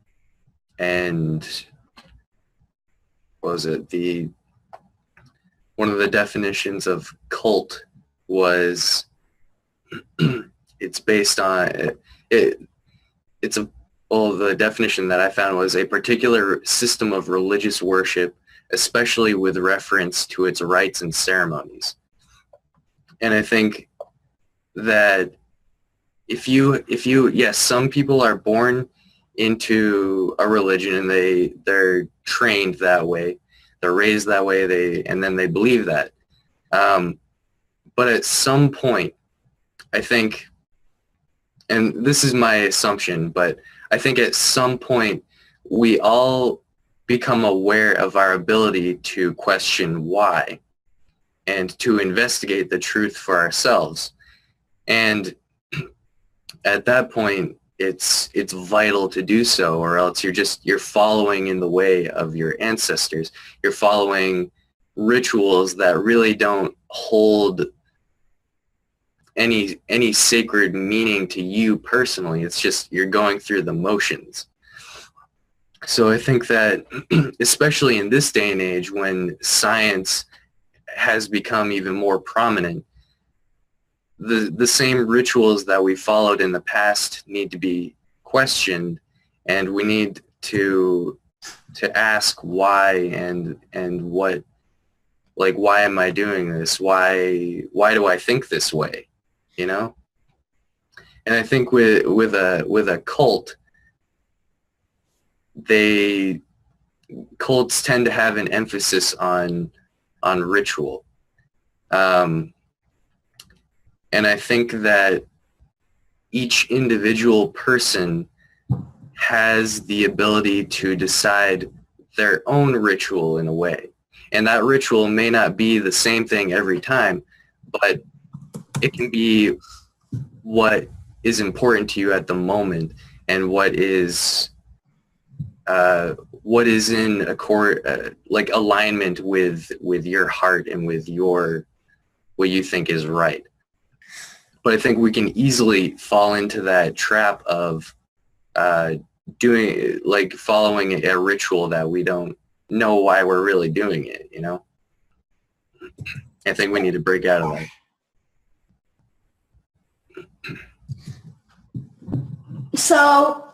S12: and what was it? One of the definitions of cult was it's based on the definition that I found was a particular system of religious worship, especially with reference to its rites and ceremonies. And I think that yes, some people are born into a religion and they're trained that way, they're raised that way, and then they believe that. But at some point, I think, and this is my assumption, but I think at some point we all become aware of our ability to question why and to investigate the truth for ourselves. And at that point, it's vital to do so, or else you're following in the way of your ancestors. You're following rituals that really don't hold any sacred meaning to you personally. It's just you're going through the motions. So I think that especially in this day and age when science has become even more prominent, the same rituals that we followed in the past need to be questioned, and we need to ask why and what, like, why am I doing this? Why do I think this way? And I think with a cult, cults tend to have an emphasis on ritual. And I think that each individual person has the ability to decide their own ritual in a way. And that ritual may not be the same thing every time, but it can be what is important to you at the moment and what is in accord, like alignment with your heart and with what you think is right. But I think we can easily fall into that trap of following a ritual that we don't know why we're really doing it, you know? I think we need to break out of that.
S16: So,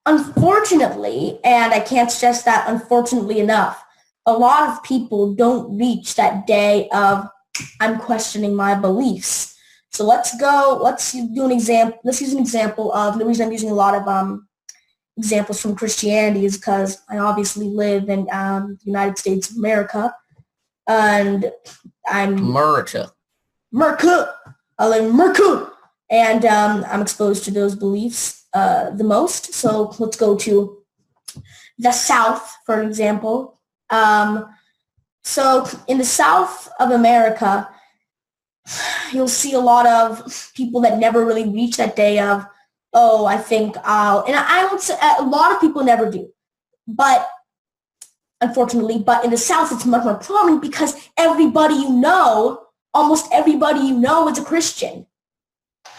S16: unfortunately, and I can't stress that unfortunately enough, a lot of people don't reach that day of, I'm questioning my beliefs. So let's use an example of, the reason I'm using a lot of examples from Christianity is because I obviously live in the United States of America, and I'm
S10: America.
S16: I live in America, and I'm exposed to those beliefs the most. So let's go to the South, for example. So in the South of America, you'll see a lot of people that never really reach that day of, oh, I think and I would say a lot of people never do, but unfortunately, but in the South, it's much more prominent because almost everybody you know is a Christian.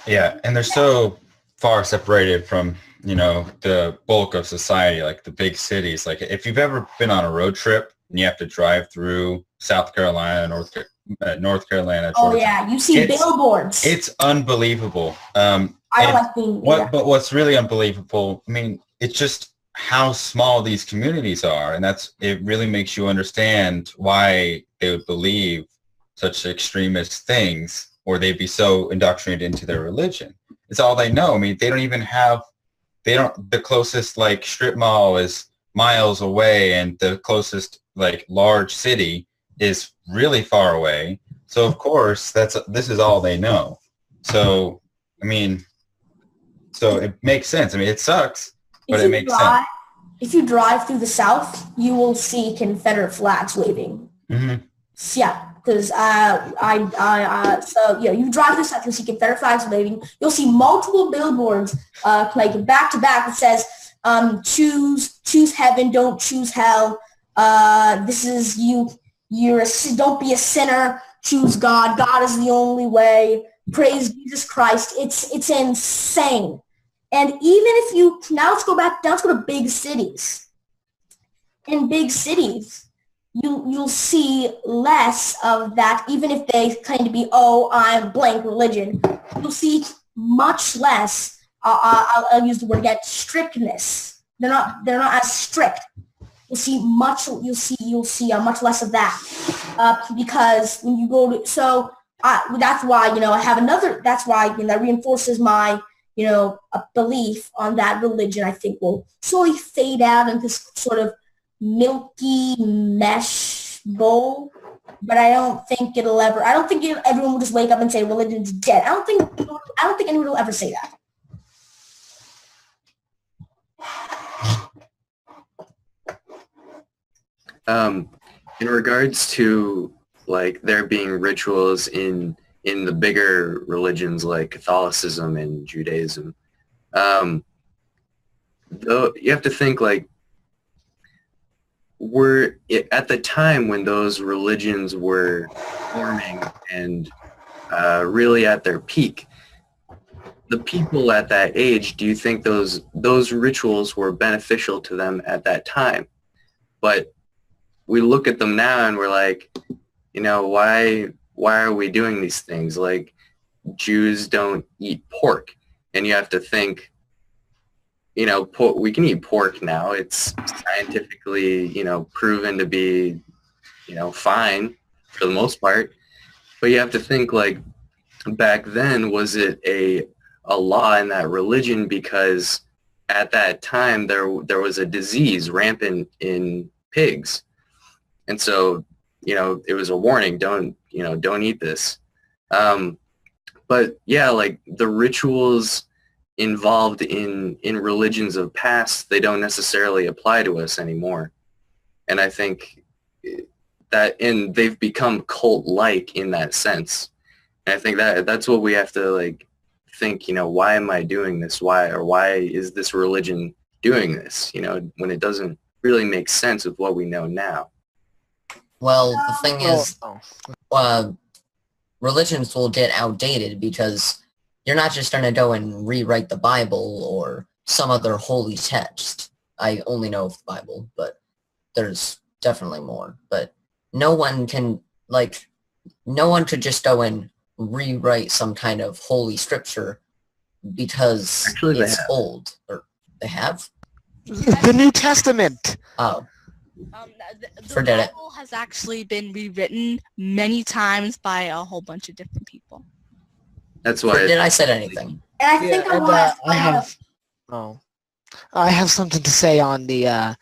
S13: Yeah, and they're so far separated from, the bulk of society, like the big cities. Like if you've ever been on a road trip and you have to drive through South Carolina, North Carolina, Georgia.
S16: Oh yeah, you see billboards.
S13: It's unbelievable.
S16: I don't like being.
S13: But what's really unbelievable, it's just how small these communities are, and it really makes you understand why they would believe such extremist things, or they'd be so indoctrinated into their religion. It's all they know. They don't even have. The closest strip mall is miles away, and the closest large city is really far away. So of course this is all they know. So so it makes sense. It sucks, but it makes sense.
S16: If you drive through the South, you will see Confederate flags waving.
S13: Mm-hmm.
S16: Yeah, because you drive through the South, you'll see Confederate flags waving. You'll see multiple billboards back to back that says, choose heaven, don't choose hell. This is you. Don't be a sinner. Choose God. God is the only way. Praise Jesus Christ. It's insane. And even if let's go to big cities. In big cities, you'll see less of that. Even if they claim to be, I'm blank religion, you'll see much less. I'll use the word again, strictness. They're not as strict. You'll see much less of that because when you go to, that's why I have another. That's why that reinforces my a belief on that religion. I think will slowly fade out into this sort of milky mesh bowl. But I don't think everyone will just wake up and say religion's dead. I don't think anyone will ever say that.
S12: In regards to there being rituals in the bigger religions like Catholicism and Judaism, though you have to think at the time when those religions were forming and really at their peak, the people at that age, do you think those rituals were beneficial to them at that time? But we look at them now and we're like, why are we doing these things? Jews don't eat pork, and you have to think, we can eat pork now. It's scientifically, proven to be, fine for the most part. But you have to think back then, was it a law in that religion because at that time there was a disease rampant in pigs. And so, it was a warning, don't eat this. But yeah, the rituals involved in religions of past, they don't necessarily apply to us anymore. And I think and they've become cult-like in that sense. And I think that's what we have to like think, why am I doing this? Why is this religion doing this? When it doesn't really make sense with what we know now.
S10: Well, the thing is, religions will get outdated because you're not just going to go and rewrite the Bible or some other holy text. I only know of the Bible, but there's definitely more. But no one could just go and rewrite some kind of holy scripture because it's old. Or they have?
S14: The New Testament.
S10: Oh.
S11: The
S10: Forget it.
S11: Bible has actually been rewritten many times by a whole bunch of different people.
S12: That's why.
S10: Did I said anything?
S16: And I think
S14: I have something to say on the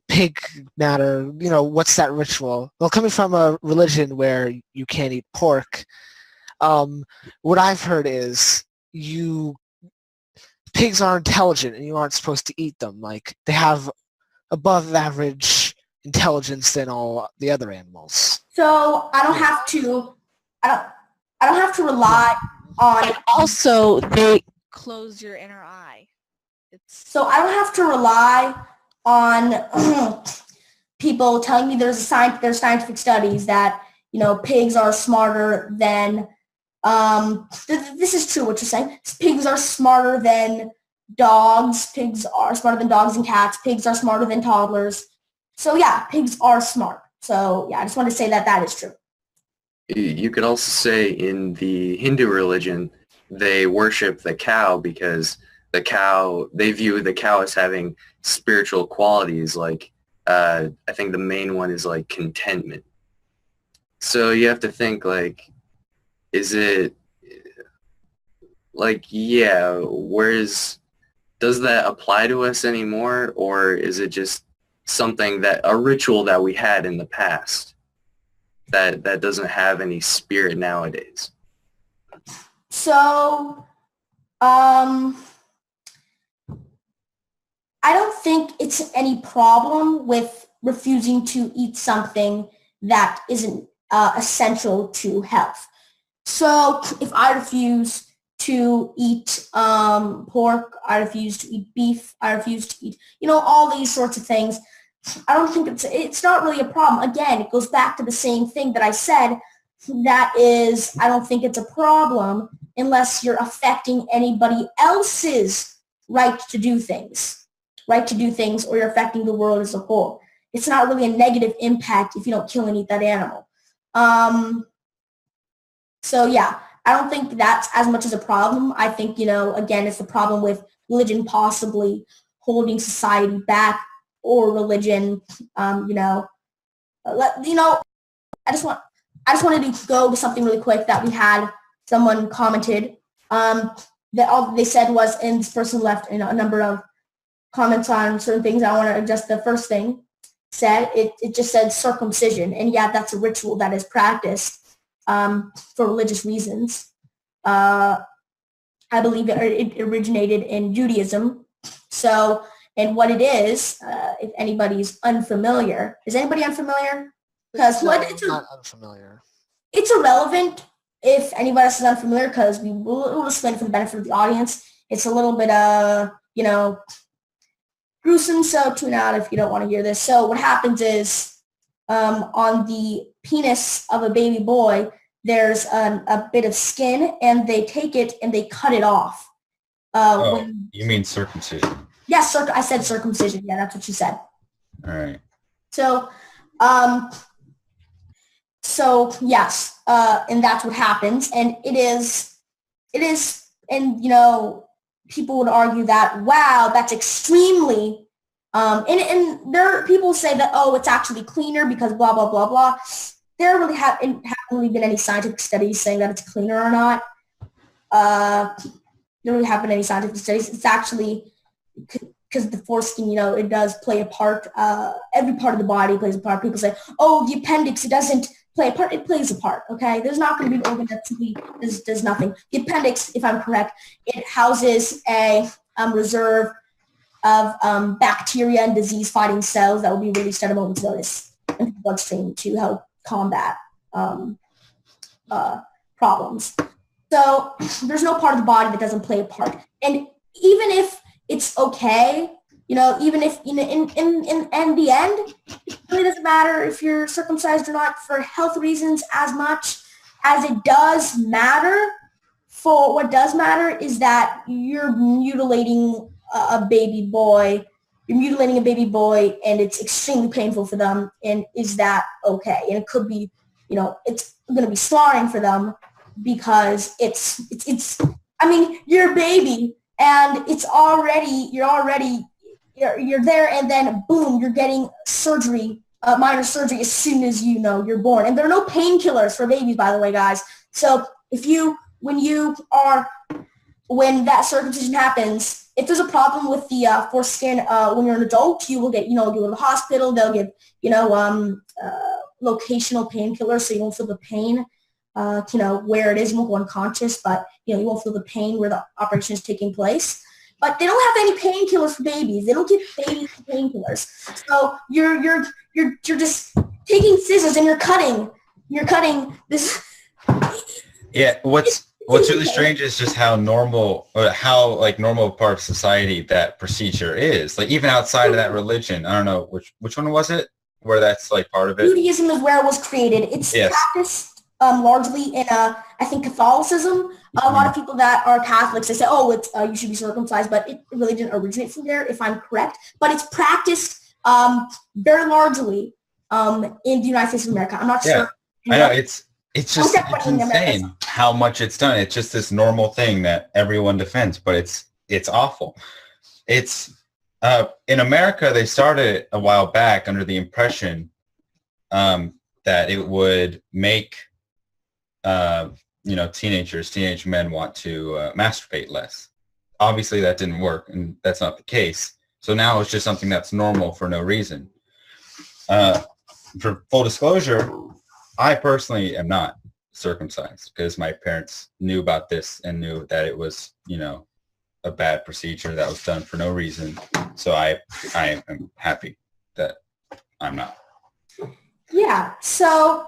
S14: pig matter. What's that ritual? Well, coming from a religion where you can't eat pork, what I've heard is pigs are intelligent and you aren't supposed to eat them. Like, they have above average intelligence than all the other animals.
S16: So I don't have to rely on.
S11: And also, they close your inner eye.
S16: So I don't have to rely on people telling me there's scientific studies that pigs are smarter than. This is true what you're saying. Pigs are smarter than dogs. Pigs are smarter than dogs and cats. Pigs are smarter than toddlers. So yeah, pigs are smart. So yeah, I just want to say that is true.
S12: You could also say in the Hindu religion, they worship the cow because they view the cow as having spiritual qualities. Like, I think the main one is like contentment. So you have to think like, is it like, does that apply to us anymore? Or is it just a ritual that we had in the past that doesn't have any spirit nowadays?
S16: So, I don't think it's any problem with refusing to eat something that isn't essential to health. So if I refuse to eat pork, I refuse to eat beef, I refuse to eat, all these sorts of things, I don't think it's not really a problem. Again, it goes back to the same thing that I said. That is, I don't think it's a problem unless you're affecting anybody else's right to do things, or you're affecting the world as a whole. It's not really a negative impact if you don't kill and eat that animal. So yeah, I don't think that's as much as a problem. I think, again, it's the problem with religion possibly holding society back, or religion, I just wanted to go to something really quick that we had. Someone commented that all they said was, and this person left a number of comments on certain things. I want to adjust the first thing said. It just said circumcision, and yeah, that's a ritual that is practiced for religious reasons. I believe it originated in Judaism. So, and what it is, if anybody's unfamiliar, is anybody unfamiliar? Because it's
S14: not unfamiliar.
S16: It's irrelevant if anybody else is unfamiliar, because we'll explain it for the benefit of the audience. It's a little bit, gruesome, so tune out if you don't want to hear this. So what happens is, on the penis of a baby boy, there's a bit of skin, and they take it and they cut it off.
S13: You mean circumcision?
S16: Yes, I said circumcision. Yeah, that's what you said.
S13: All right.
S16: So, yes, and that's what happens, and it is, and people would argue that, wow, that's extremely, and there people say that, oh, it's actually cleaner because blah blah blah blah. There really haven't really been any scientific studies saying that it's cleaner or not. There really haven't been any scientific studies. It's actually because the foreskin, it does play a part. Every part of the body plays a part. People say, oh, the appendix, it doesn't play a part. It plays a part, okay? There's not going to be an organ that simply does nothing. The appendix, if I'm correct, it houses a reserve of bacteria and disease-fighting cells that will be released at a moment's notice. into the bloodstream to help combat problems. So there's no part of the body that doesn't play a part. And even if it's okay, even if in the end, it really doesn't matter if you're circumcised or not for health reasons as much as it does matter. For what does matter is that you're mutilating a baby boy. You're mutilating a baby boy, and it's extremely painful for them. And is that okay? And it could be, it's going to be slaughtering for them because it's. I mean, you're a baby, and you're there, and then boom, you're getting surgery, minor surgery as soon as you're born. And there are no painkillers for babies, by the way, guys. So when that circumcision happens, if there's a problem with the foreskin when you're an adult, you will get, you go to the hospital. They'll give, locational painkillers so you won't feel the pain, where it is. You won't go unconscious, but, you won't feel the pain where the operation is taking place. But they don't have any painkillers for babies. They don't give babies painkillers. So you're just taking scissors and you're cutting this.
S13: Yeah, what's really strange is just how normal part of society that procedure is. Like even outside of that religion, I don't know which one was it where that's like part of it.
S16: Judaism is where it was created. It's practiced largely in I think Catholicism. A lot of people that are Catholics, they say, you should be circumcised, but it really didn't originate from there, if I'm correct. But it's practiced very largely in the United States of America. I'm not sure.
S13: I know it's just it's insane how much it's done. It's just this normal thing that everyone defends, but it's awful. It's in America, they started a while back under the impression that it would make teenage men want to masturbate less. Obviously, that didn't work, and that's not the case. So now it's just something that's normal for no reason. For full disclosure, I personally am not circumcised because my parents knew about this and knew that it was, a bad procedure that was done for no reason. So I am happy that I'm not.
S16: Yeah. So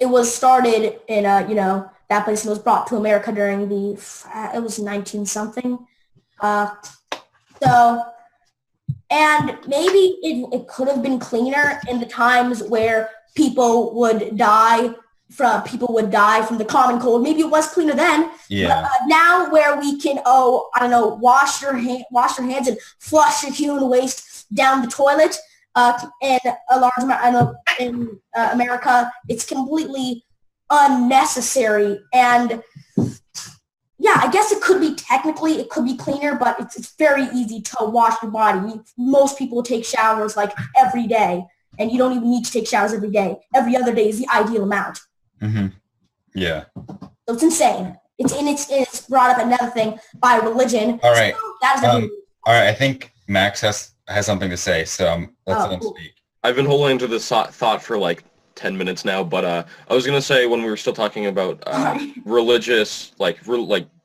S16: it was started in that place and was brought to America during it was 19 something. And maybe it could have been cleaner in the times where people would die from the common cold. Maybe it was cleaner then.
S13: Yeah.
S16: But, now where we can, wash your hands and flush your human waste down the toilet. And a large amount, I know in America, it's completely unnecessary. And yeah, I guess it could be cleaner, but it's very easy to wash your body. Most people take showers like every day, and you don't even need to take showers every day. Every other day is the ideal amount.
S13: Mm-hmm. Yeah.
S16: So it's insane. It's brought up another thing by religion.
S13: All right.
S16: So that is
S13: all right. I think Max has something to say, so let's let him speak.
S15: I've been holding to this thought for like 10 minutes now, but I was gonna say when we were still talking about religious, like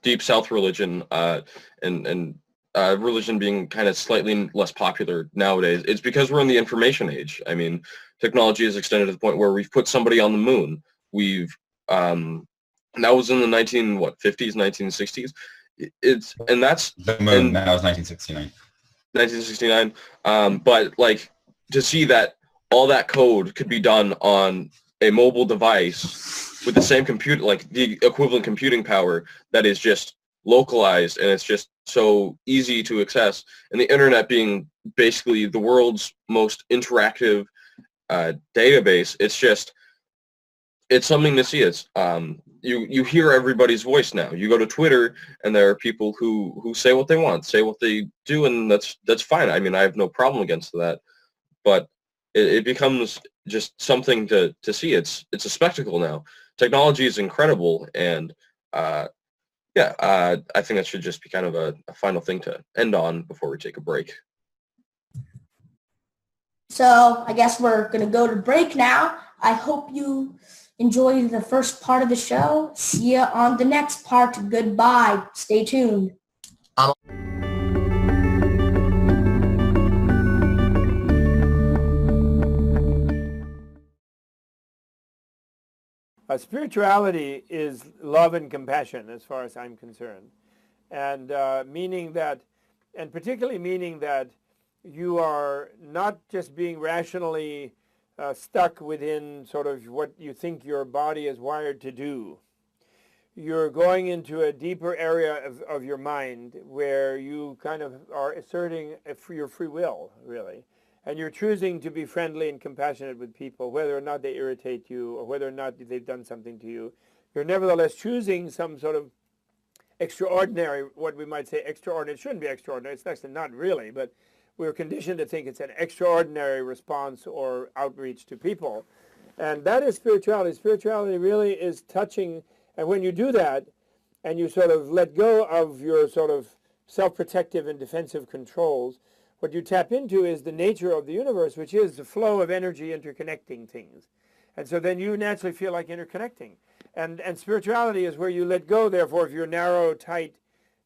S15: deep South religion, and religion being kind of slightly less popular nowadays, it's because we're in the information age. I mean, technology has extended to the point where we've put somebody on the moon. We've that was in the 50s, 1960s. That's
S13: the moon. That was 1969.
S15: 1969. But like to see that all that code could be done on a mobile device with the same computer, like the equivalent computing power that is just localized, and it's just so easy to access, and the internet being basically the world's most interactive database, it's something to see. It's you hear everybody's voice now. You go to Twitter, and there are people who say what they want, say what they do, and that's fine. I mean, I have no problem against that, but it becomes just something to see. It's a spectacle now. Technology is incredible, and I think that should just be kind of a final thing to end on before we take a break.
S16: So I guess we're going to go to break now. I hope you enjoyed the first part of the show. See you on the next part. Goodbye. Stay tuned.
S18: Spirituality is love and compassion, as far as I'm concerned, and meaning that, and particularly meaning that you are not just being rationally stuck within sort of what you think your body is wired to do. You're going into a deeper area of your mind where you kind of are asserting your free will, really. And you're choosing to be friendly and compassionate with people, whether or not they irritate you or whether or not they've done something to you. You're nevertheless choosing some sort of extraordinary, what we might say extraordinary. It shouldn't be extraordinary. It's actually not really, but we're conditioned to think it's an extraordinary response or outreach to people. And that is spirituality. Spirituality really is touching. And when you do that, and you sort of let go of your sort of self-protective and defensive controls, what you tap into is the nature of the universe, which is the flow of energy interconnecting things. And so then you naturally feel like interconnecting. And spirituality is where you let go, therefore, of your narrow, tight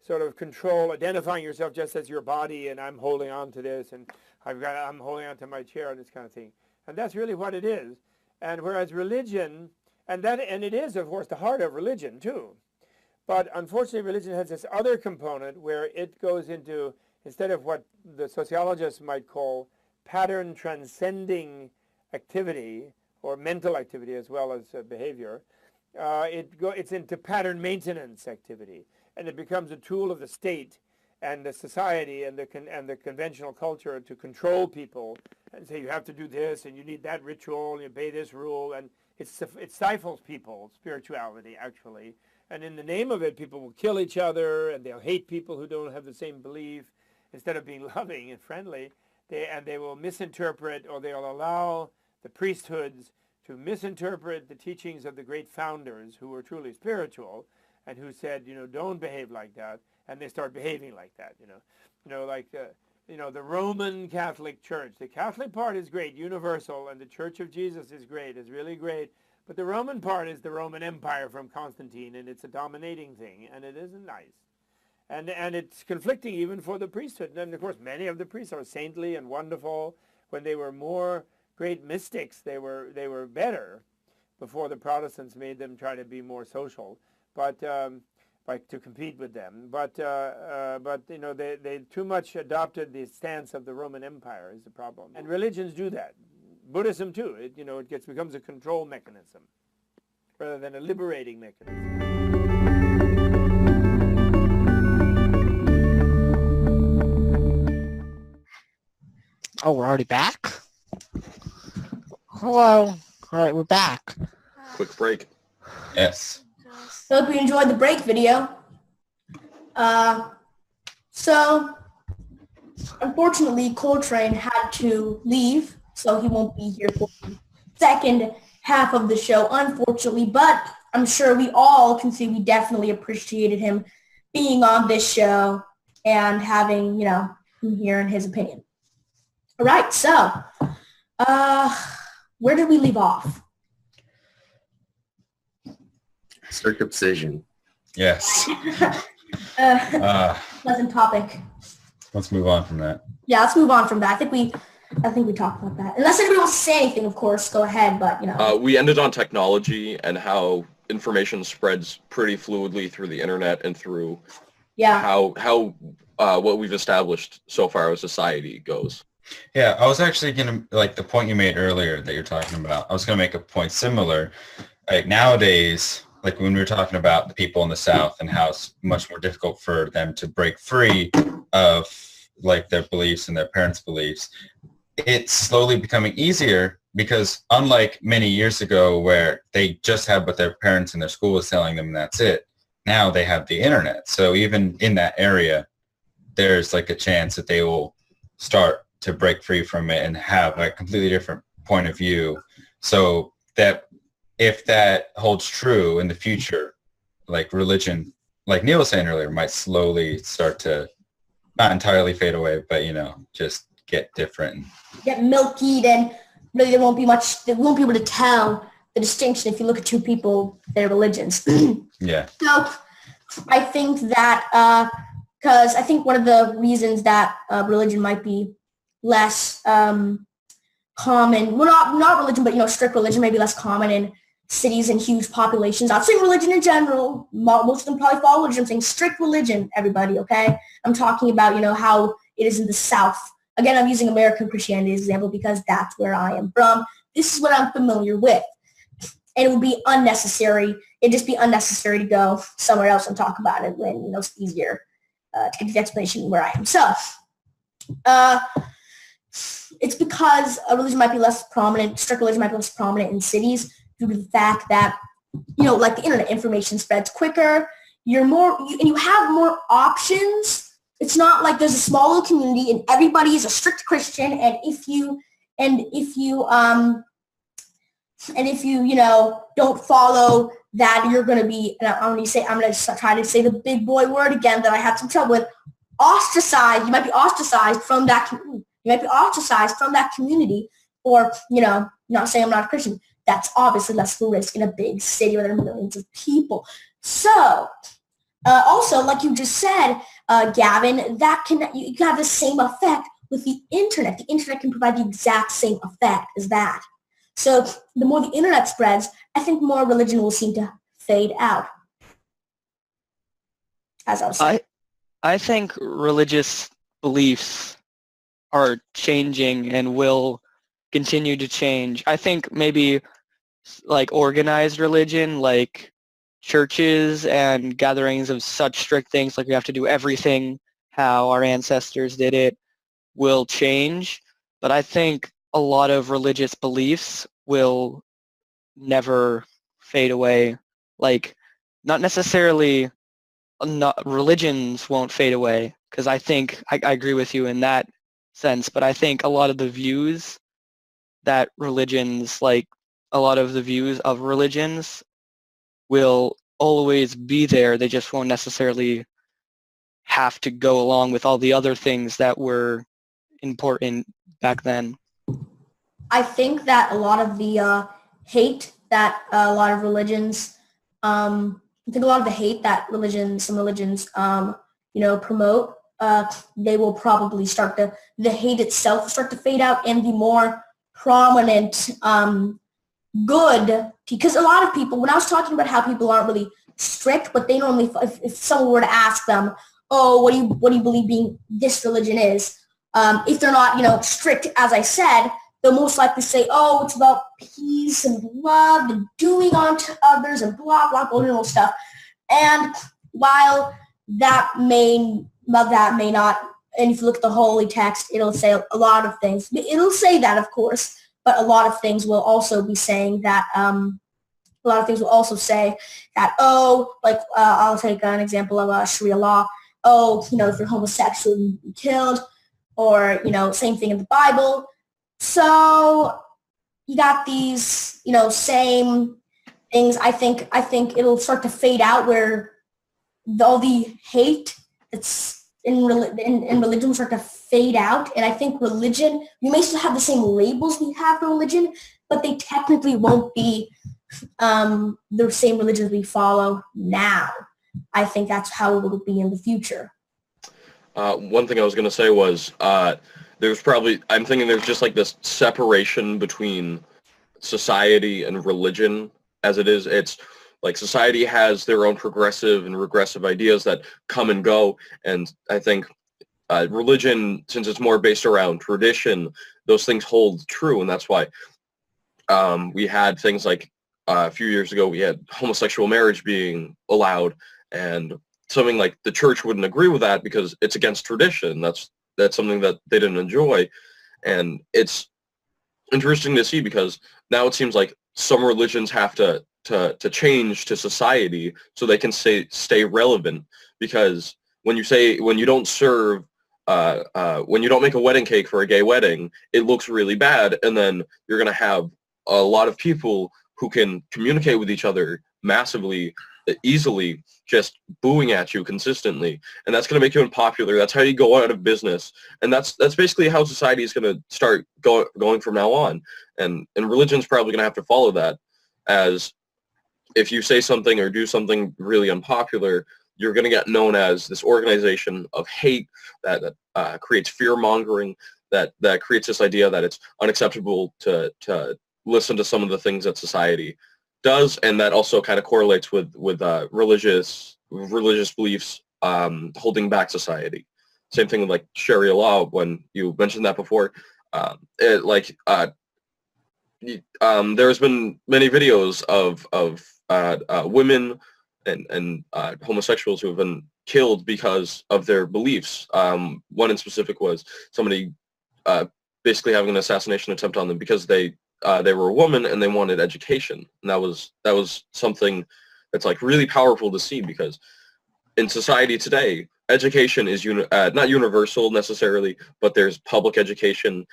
S18: sort of control, identifying yourself just as your body, and I'm holding on to this, and I'm holding on to my chair, and this kind of thing. And that's really what it is. And whereas religion, and it is, of course, the heart of religion, too. But unfortunately, religion has this other component where it goes into, instead of what the sociologists might call pattern transcending activity, or mental activity as well as behavior, it's into pattern maintenance activity. And it becomes a tool of the state and the society and the conventional culture to control people and say you have to do this and you need that ritual and you obey this rule, and it stifles people, spirituality actually. And in the name of it, people will kill each other and they'll hate people who don't have the same belief instead of being loving and friendly. They will misinterpret, or they'll allow the priesthoods to misinterpret the teachings of the great founders who were truly spiritual and who said, don't behave like that, and they start behaving like that, the Roman Catholic Church. The Catholic part is great, universal, and the Church of Jesus is great, is really great, but the Roman part is the Roman Empire from Constantine, and it's a dominating thing, and it isn't nice. And it's conflicting even for the priesthood. And of course, many of the priests are saintly and wonderful. When they were more great mystics, they were better before the Protestants made them try to be more social, but to compete with them. But they too much adopted the stance of the Roman Empire is the problem. And religions do that. Buddhism too. It becomes a control mechanism rather than a liberating mechanism.
S14: Oh, we're already back? Hello. All right, we're back.
S15: Quick break.
S13: Yes.
S16: Hope you enjoyed the break video. So, unfortunately, Coltrane had to leave, so he won't be here for the second half of the show, unfortunately. But I'm sure we all can see we definitely appreciated him being on this show and having, him here and his opinion. All right, so where did we leave off?
S12: Circumcision.
S13: Yes.
S16: Pleasant topic.
S13: Let's move on from that.
S16: Yeah, let's move on from that. I think we talked about that. Unless anybody wants to say anything, of course, go ahead. But
S15: we ended on technology and how information spreads pretty fluidly through the internet and through how what we've established so far as society goes.
S13: Yeah, I was actually going to, like the point you made earlier that you're talking about, I was going to make a point similar. Like nowadays, like when we were talking about the people in the South and how it's much more difficult for them to break free of like their beliefs and their parents' beliefs, it's slowly becoming easier because unlike many years ago where they just had what their parents and their school was telling them and that's it, now they have the internet. So even in that area, there's like a chance that they will start to break free from it and have a completely different point of view. So that if that holds true in the future, like religion, like Neil was saying earlier, might slowly start to not entirely fade away, but just get different.
S16: Get milky, and really they won't be able to tell the distinction if you look at two people, their religions.
S13: Yeah.
S16: So I think that because I think one of the reasons that religion might be less common, well, not religion, but strict religion may be less common in cities and huge populations. Not saying religion in general. Most of them probably follow religion. I'm saying strict religion, everybody, okay? I'm talking about, how it is in the South. Again, I'm using American Christianity as an example because that's where I am from. This is what I'm familiar with. And it would be unnecessary. It'd just be unnecessary to go somewhere else and talk about it when, it's easier to get the explanation where I am. So, it's because a religion might be less prominent, strict religion might be less prominent in cities due to the fact that, like the internet, information spreads quicker. And you have more options. It's not like there's a small little community and everybody is a strict Christian, and if you don't follow that, you're going to be, and I'm going to try to say the big boy word again that I had some trouble with, ostracized. You might be ostracized from that community. Or, not saying I'm not a Christian. That's obviously less of a risk in a big city where there are millions of people. So, also, like you just said, Gavin, you can have the same effect with the internet. The internet can provide the exact same effect as that. So the more the internet spreads, I think more religion will seem to fade out. As I was saying.
S17: I think religious beliefs are changing and will continue to change. I think maybe like organized religion, like churches and gatherings of such strict things, like we have to do everything how our ancestors did it, will change. But I think a lot of religious beliefs will never fade away. Like, not necessarily, religions won't fade away, because I think, I agree with you in that sense, but I think a lot of the views that religions, like a lot of the views of religions will always be there. They just won't necessarily have to go along with all the other things that were important back then.
S16: I think that a lot of the hate that a lot of religions, some religions, promote, they will probably the hate itself will start to fade out, and the more prominent good, because a lot of people, when I was talking about how people aren't really strict, but they normally, if someone were to ask them, oh, what do you believe being this religion is, if they're not, strict, as I said, they'll most likely say, oh, it's about peace and love and doing unto others and blah, blah, blah, all stuff. And while that may not, and if you look at the holy text, it'll say a lot of things. It'll say that, of course, but a lot of things will also be saying that, I'll take an example of Sharia law. Oh, if you're homosexual, you can be killed. Or, same thing in the Bible. So you got these, same things. I think it'll start to fade out where all the hate that's in religion will start to fade out. And I think religion, we may still have the same labels we have for religion, but they technically won't be the same religions we follow now. I think that's how it will be in the future.
S15: One thing I was going to say was I'm thinking there's just like this separation between society and religion as it is. It's like society has their own progressive and regressive ideas that come and go. And I think religion, since it's more based around tradition, those things hold true. And that's why we had things like a few years ago, we had homosexual marriage being allowed, and something like the church wouldn't agree with that because it's against tradition. That's something that they didn't enjoy. And it's interesting to see because now it seems like some religions have to change to society so they can stay relevant. Because when you don't serve, when you don't make a wedding cake for a gay wedding, it looks really bad. And then you're going to have a lot of people who can communicate with each other massively easily just booing at you consistently, and that's going to make you unpopular. That's how you go out of business, and that's basically how society is going to start going from now on. And religion's probably going to have to follow that, as if you say something or do something really unpopular, you're going to get known as this organization of hate that creates fear-mongering, that creates this idea that it's unacceptable to listen to some of the things that society does, and that also kind of correlates with religious beliefs holding back society. Same thing with like Sharia law. When you mentioned that before, there's been many videos of women and homosexuals who have been killed because of their beliefs. One in specific was somebody basically having an assassination attempt on them because they were a woman and they wanted education, and that was something that's like really powerful to see, because in society today, education is not universal necessarily, but there's public education.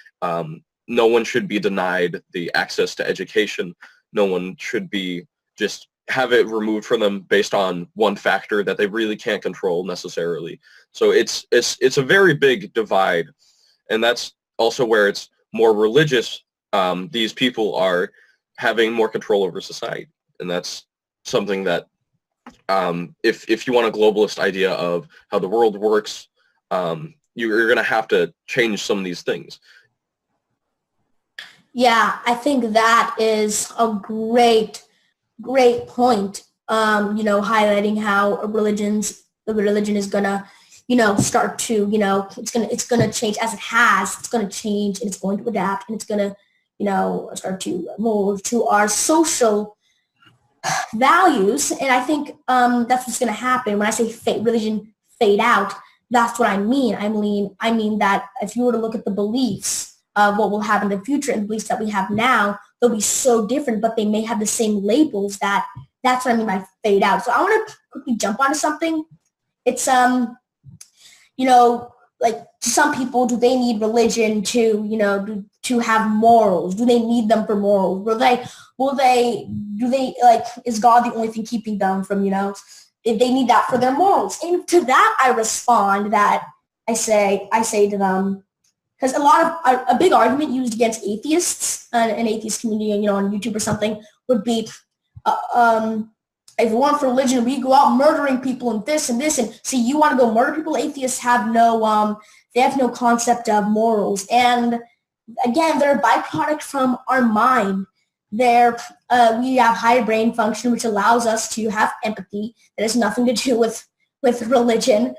S15: No one should be denied the access to education. No one should be just have it removed from them based on one factor that they really can't control necessarily. So it's a very big divide, and that's also where it's more religious. These people are having more control over society, and that's something that if you want a globalist idea of how the world works, you're going to have to change some of these things.
S16: Yeah, I think that is a great point. Highlighting how the religion is gonna, start to, it's gonna change as it has. It's gonna change and it's going to adapt, and it's gonna, start to mold to our social values. And I think that's what's gonna happen when I say religion fade out. That's what I mean. I mean that if you were to look at the beliefs of what will happen in the future and the beliefs that we have now, they'll be so different, but they may have the same labels. That's what I mean by fade out. So I want to quickly jump onto something. It's, like to some people, do they need religion to, to have morals? Do they need them for morals? Is God the only thing keeping them from, if they need that for their morals? And to that, I respond that I say to them, because a big argument used against atheists, an atheist community, on YouTube or something, would be, if we want for religion, we go out murdering people and this and this, and see, you want to go murder people? Atheists have no concept of morals, and again, they're a byproduct from our mind. We have higher brain function, which allows us to have empathy. That has nothing to do with religion.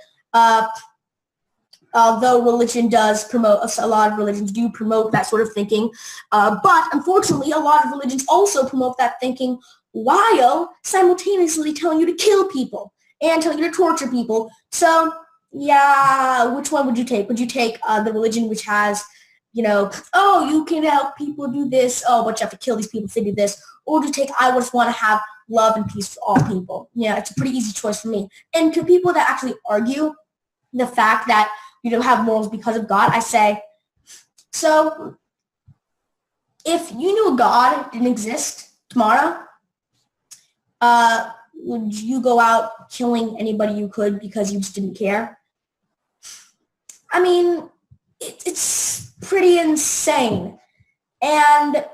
S16: Although religion does promote, a lot of religions do promote that sort of thinking. But unfortunately, a lot of religions also promote that thinking while simultaneously telling you to kill people and telling you to torture people. So, yeah, which one would you take? Would you take the religion which has, oh, you can help people do this, oh, but you have to kill these people if they do this? Or would you take, I just want to have love and peace for all people? Yeah, it's a pretty easy choice for me. And to people that actually argue the fact that you don't have morals because of God, I say, so if you knew God didn't exist tomorrow, would you go out killing anybody you could because you just didn't care? I mean, it's pretty insane. And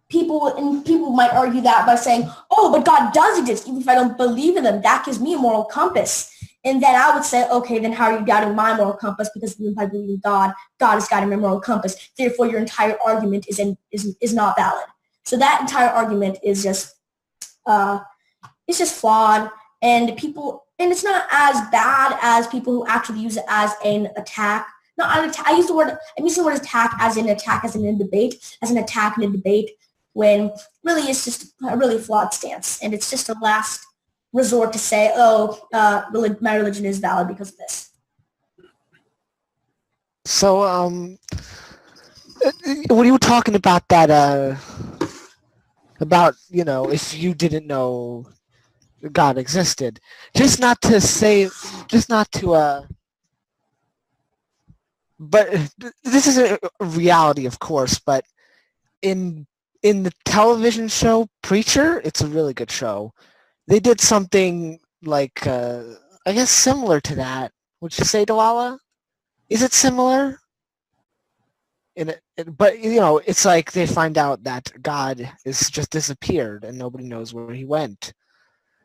S16: people might argue that by saying, oh, but God does exist. Even if I don't believe in him, that gives me a moral compass. And then I would say, okay, then how are you doubting my moral compass? Because even if I believe in God, God is guiding my moral compass. Therefore, your entire argument is not valid. So that entire argument is just it's just flawed. And it's not as bad as people who actually use it as an attack. Not an attack. I'm using the word attack as in a debate, when really it's just a really flawed stance, and it's just a last resort to say, oh, my religion is valid because of this.
S14: So, when you were talking about that, if you didn't know God existed, but this is a reality, of course, but in the television show Preacher, it's a really good show. They did something like, I guess, similar to that. Would you say, Delilah? Is it similar? But, it's like they find out that God is just disappeared and nobody knows where he went.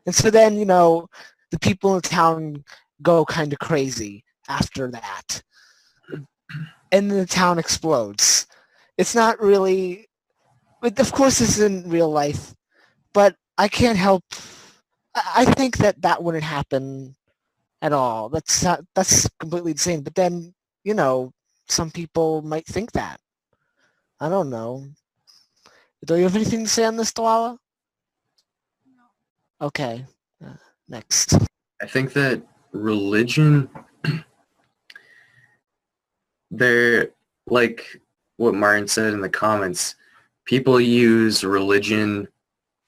S14: And so then, the people in town go kind of crazy after that. And the town explodes. It's not really... But of course, this isn't real life. but I can't help. I think that wouldn't happen at all. That's completely insane. But then, some people might think that. I don't know. Do you have anything to say on this, Delilah? No. Okay. Next.
S12: I think that religion, they're like what Martin said in the comments, people use religion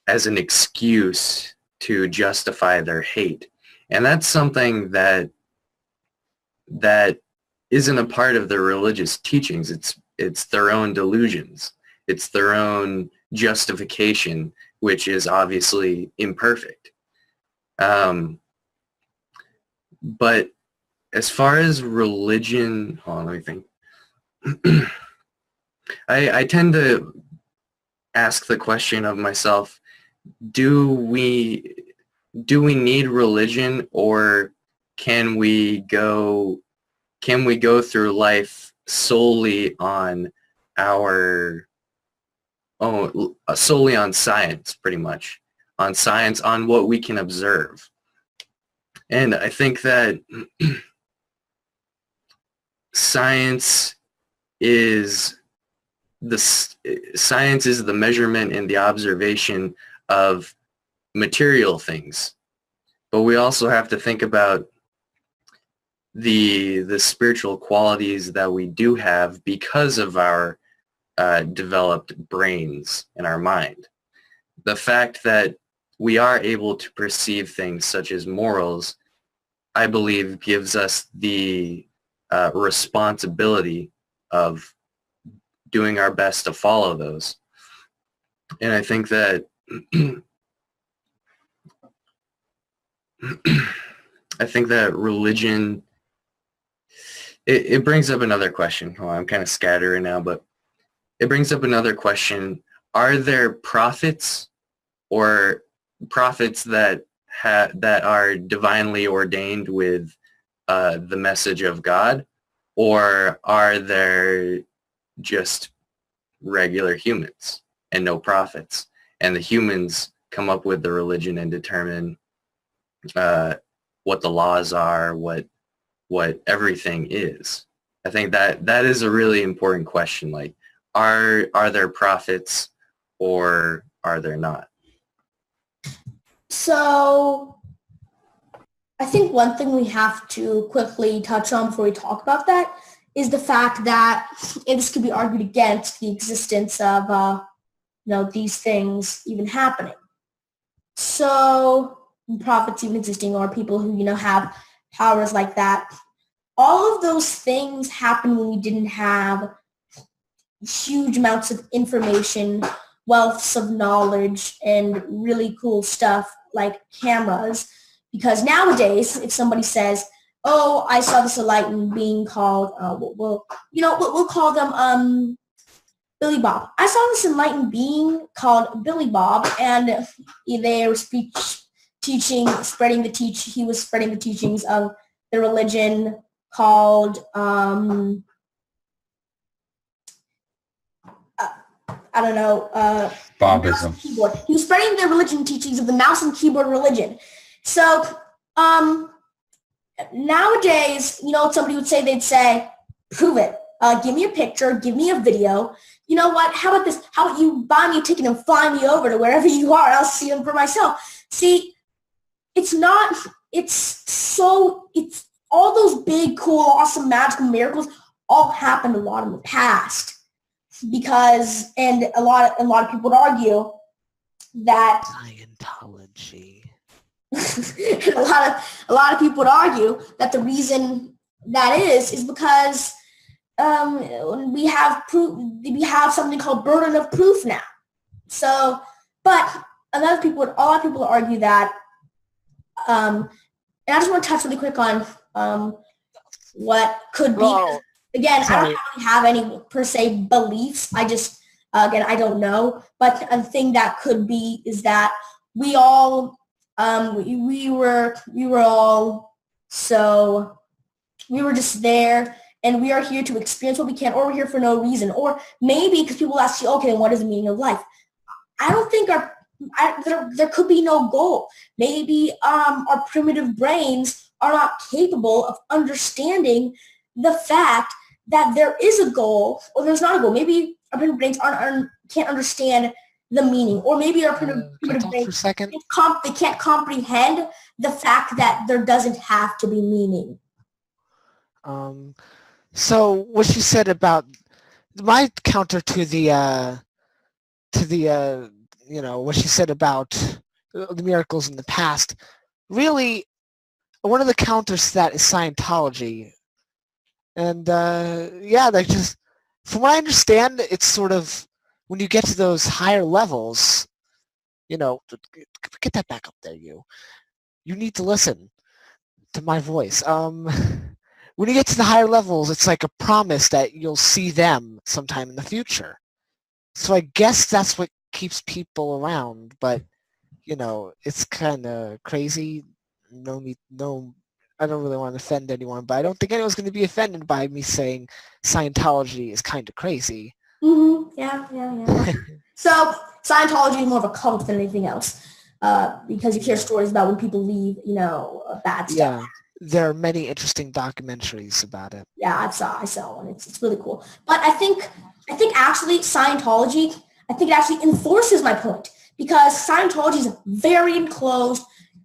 S12: as an excuse to justify their hate. And that's something that isn't a part of their religious teachings. It's their own delusions. It's their own justification, which is obviously imperfect. But as far as religion, hold on, let me think. I tend to ask the question of myself, do we need religion, or can we go through life solely on solely on science, pretty much, on science, on what we can observe? And I think that science is the measurement and the observation of material things, but we also have to think about the spiritual qualities that we do have because of our developed brains and our mind. The fact that we are able to perceive things such as morals, I believe, gives us the responsibility of doing our best to follow those. And I think that religion, it brings up another question. Oh, I'm kind of scattered right now, but it brings up another question. Are there prophets or prophets that are divinely ordained with the message of God, or are there just regular humans and no prophets, and the humans come up with the religion and determine what the laws are, what everything is? I think that is a really important question. Like, are there prophets or are there not?
S16: So I think one thing we have to quickly touch on before we talk about that is the fact that, and this could be argued against, the existence of these things even happening. So prophets even existing, or people who have powers like that. All of those things happened when we didn't have huge amounts of information, wealths of knowledge, and really cool stuff like cameras. Because nowadays, if somebody says, "Oh, I saw this enlightened being called," we'll call them Billy Bob. I saw this enlightened being called Billy Bob, and they were he was spreading the teachings of the religion called
S13: Bobism.
S16: He was spreading the religion teachings of the mouse and keyboard religion. So nowadays, somebody would say, they'd say, "Prove it. Give me a picture. Give me a video. You know what? How about this? How about you buy me a ticket and fly me over to wherever you are? I'll see them for myself." See, it's all those big, cool, awesome, magical miracles all happened a lot in the past. Because, and a lot of people would argue that
S14: Scientology.
S16: a lot of people would argue that the reason that is because we have something called burden of proof now. So, but a lot of people would argue that, and I just want to touch really quick on what could be. Again, I don't really have any per se beliefs. I just, I don't know. But a thing that could be is that we all, we were just there, and we are here to experience what we can, or we're here for no reason, or maybe because people ask you, okay, what is the meaning of life? I don't think there could be no goal. Maybe our primitive brains are not capable of understanding the fact that there is a goal or there's not a goal. Maybe our primitive brains can't understand the meaning, or maybe our primitive brains they can't comprehend the fact that there doesn't have to be meaning.
S14: So what you said about my counter to the what she said about the miracles in the past, really one of the counters to that is Scientology. And like just from what I understand, it's sort of when you get to those higher levels, get that back up there, you need to listen to my voice. When you get to the higher levels, it's like a promise that you'll see them sometime in the future. So I guess that's what keeps people around, but it's kind of crazy. No, I don't really want to offend anyone, but I don't think anyone's going to be offended by me saying Scientology is kind of crazy.
S16: Mm-hmm. Yeah. So Scientology is more of a cult than anything else, because you hear stories about when people leave, bad stuff.
S14: Yeah, there are many interesting documentaries about it.
S16: Yeah, I saw one. It's really cool. But I think actually Scientology, it actually enforces my point, because Scientology is very enclosed,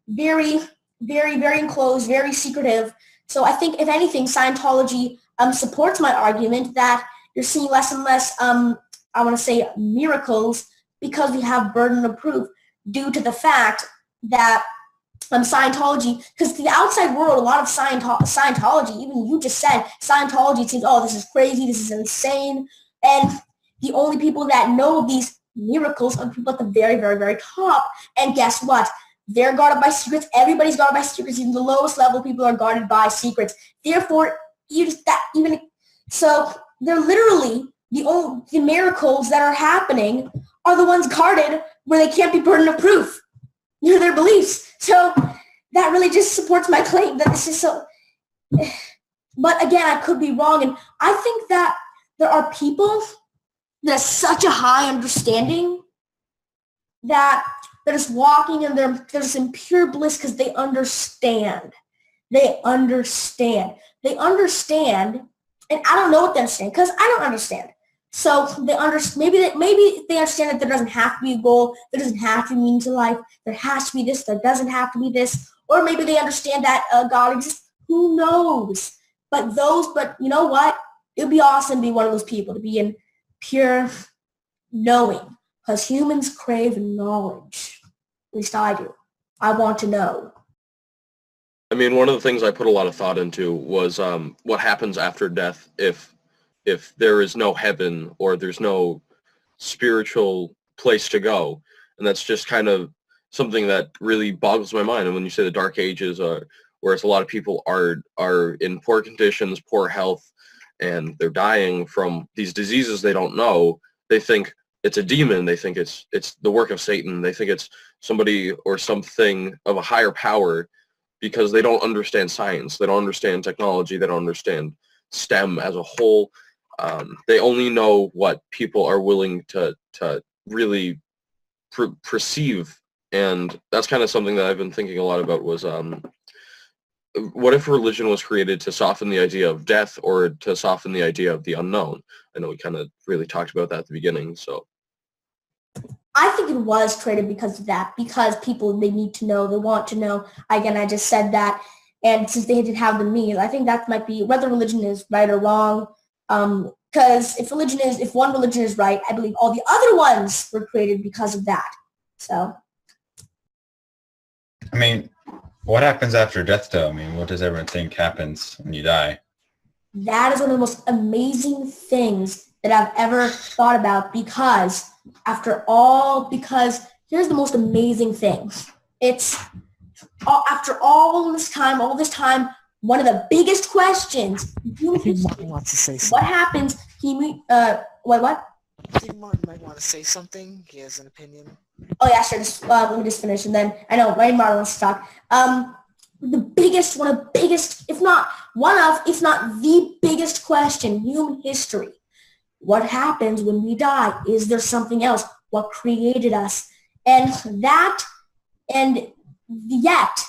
S16: very, very, very enclosed, very secretive. So I think, if anything, Scientology supports my argument that you're seeing less and less, I want to say, miracles, because we have burden of proof due to the fact that Scientology, because to the outside world, a lot of Scientology, even you just said, Scientology seems, this is crazy, this is insane. And the only people that know these miracles are people at the very, very, very top. And guess what? They're guarded by secrets. Everybody's guarded by secrets. Even the lowest level people are guarded by secrets. Therefore, so they're literally the miracles that are happening are the ones guarded where they can't be burden of proof. Their beliefs. So that really just supports my claim that this is so. But again, I could be wrong, and I think that there are people that have such a high understanding that they're just walking and they're just in pure bliss because they understand. They understand, and I don't know what they understand because I don't understand. So they understand. Maybe they understand that there doesn't have to be a goal. There doesn't have to be meaning to life. There has to be this. There doesn't have to be this. Or maybe they understand that God exists. Who knows? But you know what? It would be awesome to be one of those people, to be in pure knowing, because humans crave knowledge. At least I do. I want to know.
S15: I mean, one of the things I put a lot of thought into was what happens after death if there is no heaven or there's no spiritual place to go. And that's just kind of something that really boggles my mind. And when you say the Dark Ages, whereas a lot of people are in poor conditions, poor health, and they're dying from these diseases they don't know, they think it's a demon. They think it's the work of Satan. They think it's somebody or something of a higher power, because they don't understand science. They don't understand technology. They don't understand STEM as a whole. They only know what people are willing to really perceive. And that's kind of something that I've been thinking a lot about was, what if religion was created to soften the idea of death or to soften the idea of the unknown? I know we kind of really talked about that at the beginning, so.
S16: I think it was created because of that, because people, they need to know, they want to know. Again, I just said that. And since they didn't have the means, I think that might be whether religion is right or wrong. Because if one religion is right, I believe all the other ones were created because of that. So.
S13: I mean, what happens after death, though? I mean, what does everyone think happens when you die?
S16: That is one of the most amazing things that I've ever thought about, because here's the most amazing thing. It's after all this time, one of the biggest questions.
S14: Martin wants to say something.
S16: What happens? What?
S14: I think Martin might want to say something. He has an opinion.
S16: Oh yeah, sure. Let me just finish, and then I know Martin wants to talk. If not the biggest question in human history. What happens when we die? Is there something else? What created us? And yet,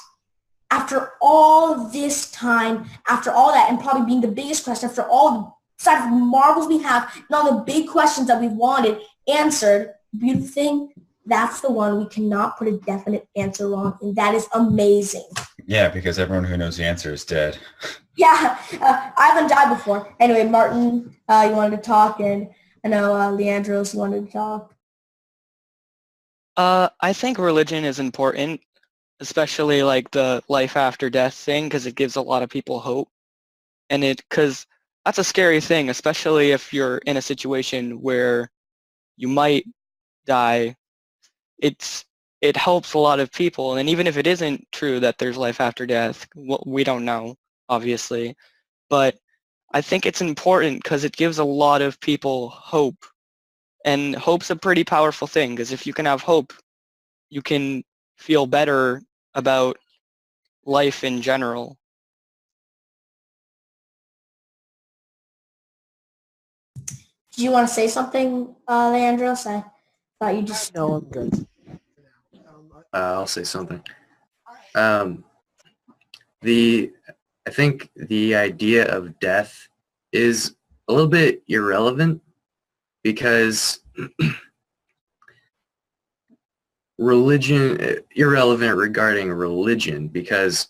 S16: after all this time, after all that, and probably being the biggest question, after all aside from the marvels we have, and all the big questions that we've wanted answered, beautiful thing, that's the one we cannot put a definite answer on, and that is amazing.
S13: Yeah, because everyone who knows the answer is dead.
S16: Yeah, I haven't died before. Anyway, Martin, you wanted to talk, and I know Leandros, you wanted to talk.
S17: I think religion is important, especially like the life after death thing, because it gives a lot of people hope. And because that's a scary thing, especially if you're in a situation where you might die. It helps a lot of people. And even if it isn't true that there's life after death, we don't know, obviously. But I think it's important because it gives a lot of people hope. And hope's a pretty powerful thing, because if you can have hope, you can feel better about life in general.
S16: Do you want to say something, Leandros? I thought you just...
S14: No, I'm good.
S12: I'll say something. I think the idea of death is a little bit irrelevant because irrelevant regarding religion, because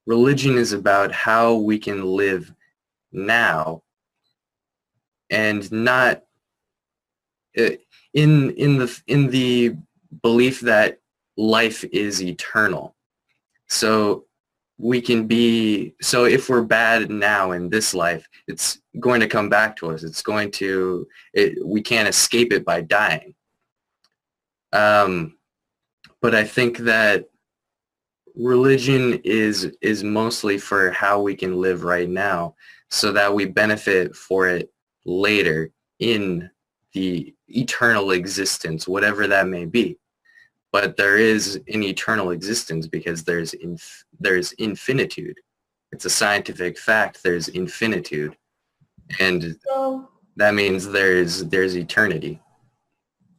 S12: religion is about how we can live now and not in the belief that life is eternal. So if we're bad now in this life, it's going to come back to us. We can't escape it by dying. But I think that religion is mostly for how we can live right now so that we benefit for it later in the eternal existence, whatever that may be. But there is an eternal existence because there's infinitude. It's a scientific fact. There's infinitude, and that means there's eternity.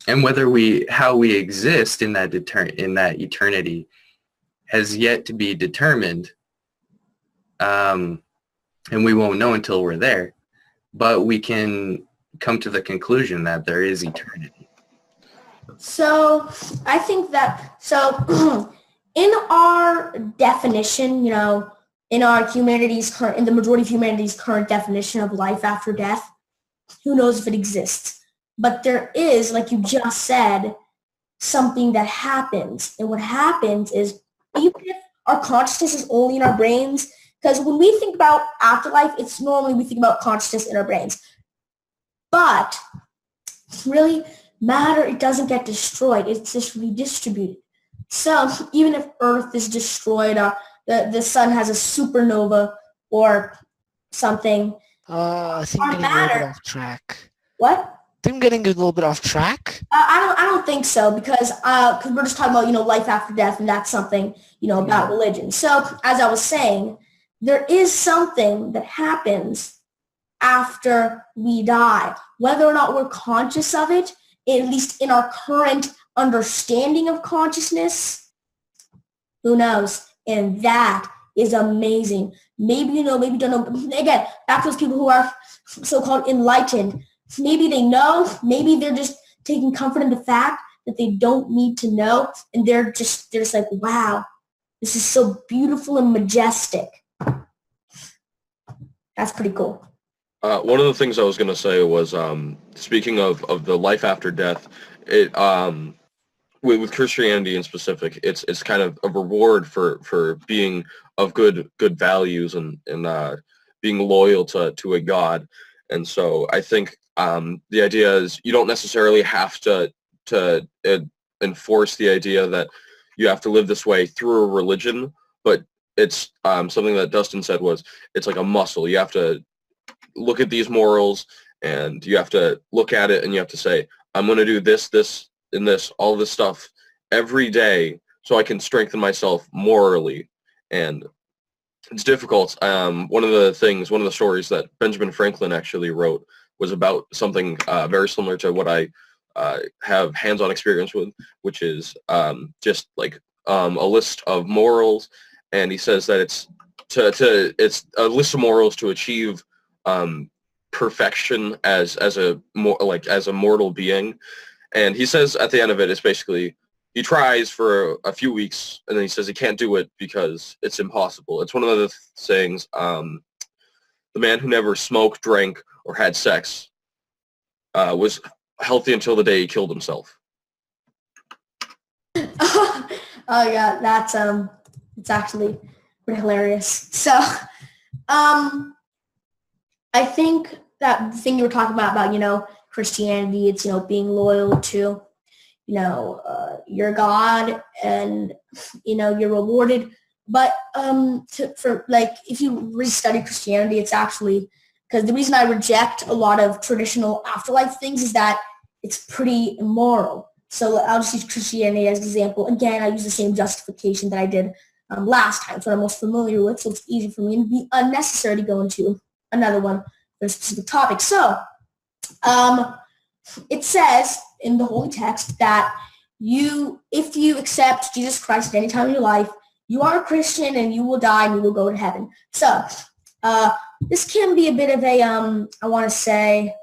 S12: And how we exist in that eternity has yet to be determined, and we won't know until we're there. But we can come to the conclusion that there is eternity.
S16: So I think that, in our definition, in our in the majority of humanity's current definition of life after death, who knows if it exists? But there is, like you just said, something that happens. And what happens is, even if our consciousness is only in our brains, because when we think about afterlife, it's normally we think about consciousness in our brains. But really, matter, it doesn't get destroyed. It's just redistributed. So even if Earth is destroyed, the sun has a supernova or something.
S14: I think I'm getting a little bit off track.
S16: What?
S14: I think I'm getting a little bit off track.
S16: I don't think so, because we're just talking about life after death, and that's something about religion. So as I was saying, there is something that happens after we die, whether or not we're conscious of it. At least in our current understanding of consciousness, who knows? And that is amazing. Maybe you know, maybe you don't know. Again, back to those people who are so-called enlightened. Maybe they know, maybe they're just taking comfort in the fact that they don't need to know, and they're just like, wow, this is so beautiful and majestic. That's pretty cool.
S15: One of the things I was going to say was, speaking of the life after death, with Christianity in specific, it's kind of a reward for being of good values and being loyal to a God. And so I think the idea is you don't necessarily have to enforce the idea that you have to live this way through a religion, but it's something that Dustin said was it's like a muscle. You have to look at these morals, and you have to look at it, and you have to say, I'm going to do this, and this, all this stuff every day so I can strengthen myself morally. And it's difficult. One of the stories that Benjamin Franklin actually wrote was about something very similar to what I have hands-on experience with, which is just like a list of morals, and he says that it's a list of morals to achieve perfection as a mortal being. And he says at the end of it, it's basically he tries for a few weeks, and then he says he can't do it because it's impossible. It's one of the sayings, the man who never smoked, drank, or had sex was healthy until the day he killed himself.
S16: Oh yeah, that's it's actually pretty hilarious. So I think that the thing you were talking about, you know, Christianity, it's, you know, being loyal to, you know, your God, and, you know, you're rewarded. But for like, if you restudy Christianity, it's actually, because the reason I reject a lot of traditional afterlife things is that it's pretty immoral. So I'll just use Christianity as an example. Again, I use the same justification that I did last time. It's what I'm most familiar with, so it's easy for me, and it'd be unnecessary to go into another one for a specific topic. So it says in the Holy Text that if you accept Jesus Christ at any time in your life, you are a Christian and you will die and you will go to heaven. So this can be a bit of a, I want to say,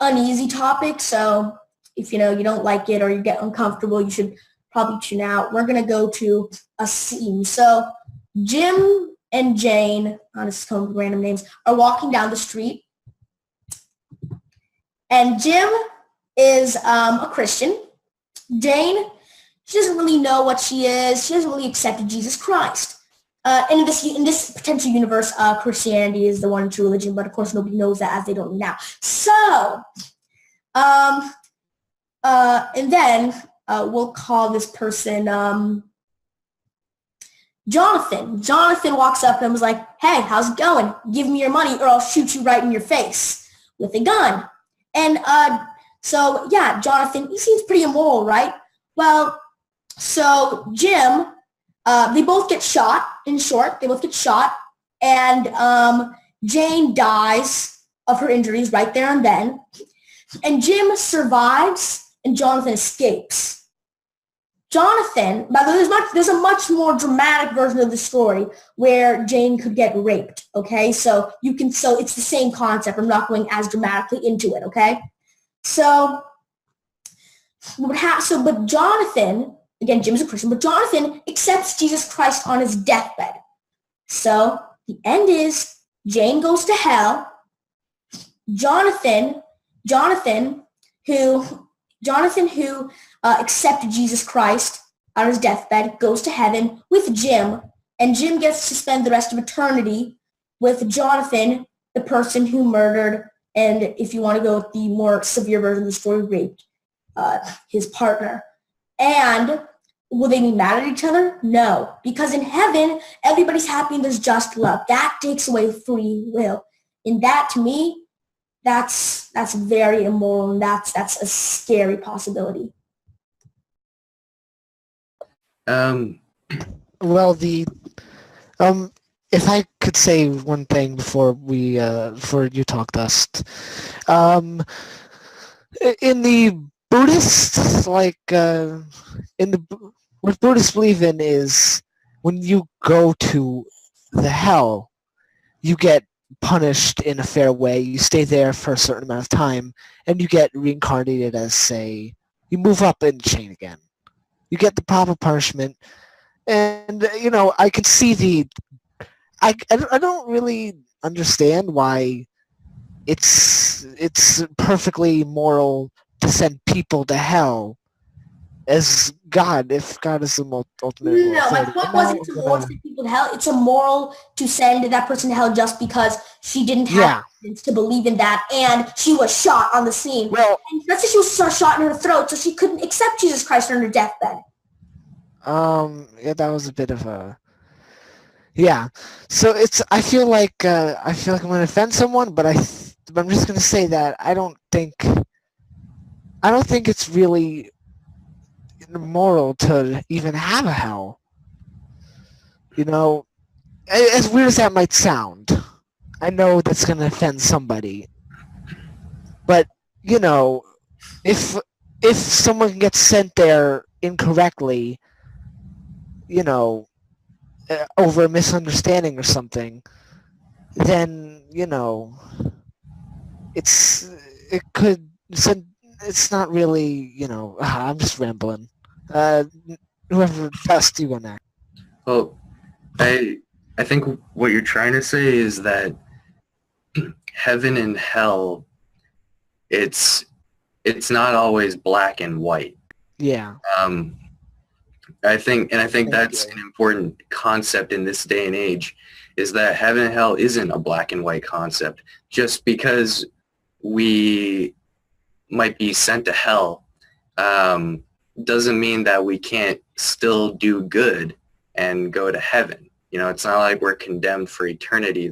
S16: uneasy topic. So if, you know, you don't like it or you get uncomfortable, you should probably tune out. We're going to go to a scene. So Jim and Jane, I'll just come with random names, are walking down the street. And Jim is a Christian. Jane, she doesn't really know what she is. She hasn't really accepted Jesus Christ. And in this potential universe, Christianity is the one true religion, but of course nobody knows that, as they don't now. So, and then we'll call this person Jonathan. Jonathan walks up and was like, "Hey, how's it going? Give me your money or I'll shoot you right in your face with a gun." And so, yeah, Jonathan, he seems pretty immoral, right? Well, so Jim, they both get shot, in short. They both get shot. And Jane dies of her injuries right there and then. And Jim survives, and Jonathan escapes. Jonathan, by the way, there's a much more dramatic version of the story where Jane could get raped, okay? So it's the same concept. I'm not going as dramatically into it, okay? But Jonathan, again, Jim's a Christian, but Jonathan accepts Jesus Christ on his deathbed. So the end is Jane goes to hell. Jonathan who accepted Jesus Christ on his deathbed goes to heaven with Jim, and Jim gets to spend the rest of eternity with Jonathan, the person who murdered, and if you want to go with the more severe version of the story, raped his partner. And will they be mad at each other? No, because in heaven, everybody's happy and there's just love. That takes away free will. And that, to me, that's very immoral, and that's a scary possibility.
S14: Well, if I could say one thing before you talk, Dust, in the Buddhists, what Buddhists believe in is when you go to the hell, you get punished in a fair way. You stay there for a certain amount of time, and you get reincarnated as, say, you move up in the chain again. You get the proper punishment, and I can see I don't really understand why it's perfectly moral to send people to hell as God, if God is the ultimate.
S16: No, my point wasn't to send people to hell. It's immoral to send that person to hell just because she didn't have evidence to believe in that, and she was shot on the scene. Well, and let's say she was shot in her throat, so she couldn't accept Jesus Christ on her deathbed.
S14: Yeah, that was a bit of a. Yeah, so I feel like I'm going to offend someone, but I'm just going to say that I don't think it's really moral to even have a hell. As weird as that might sound, I know that's going to offend somebody, but if someone gets sent there incorrectly, you know, over a misunderstanding or something, then, you know, it's not really, you know, I'm just rambling. Whoever best you on that.
S12: Well, I think what you're trying to say is that heaven and hell, it's not always black and white.
S14: Yeah.
S12: I think that's an important concept in this day and age, is that heaven and hell isn't a black and white concept. Just because we might be sent to hell doesn't mean that we can't still do good and go to heaven. You know, it's not like we're condemned for eternity.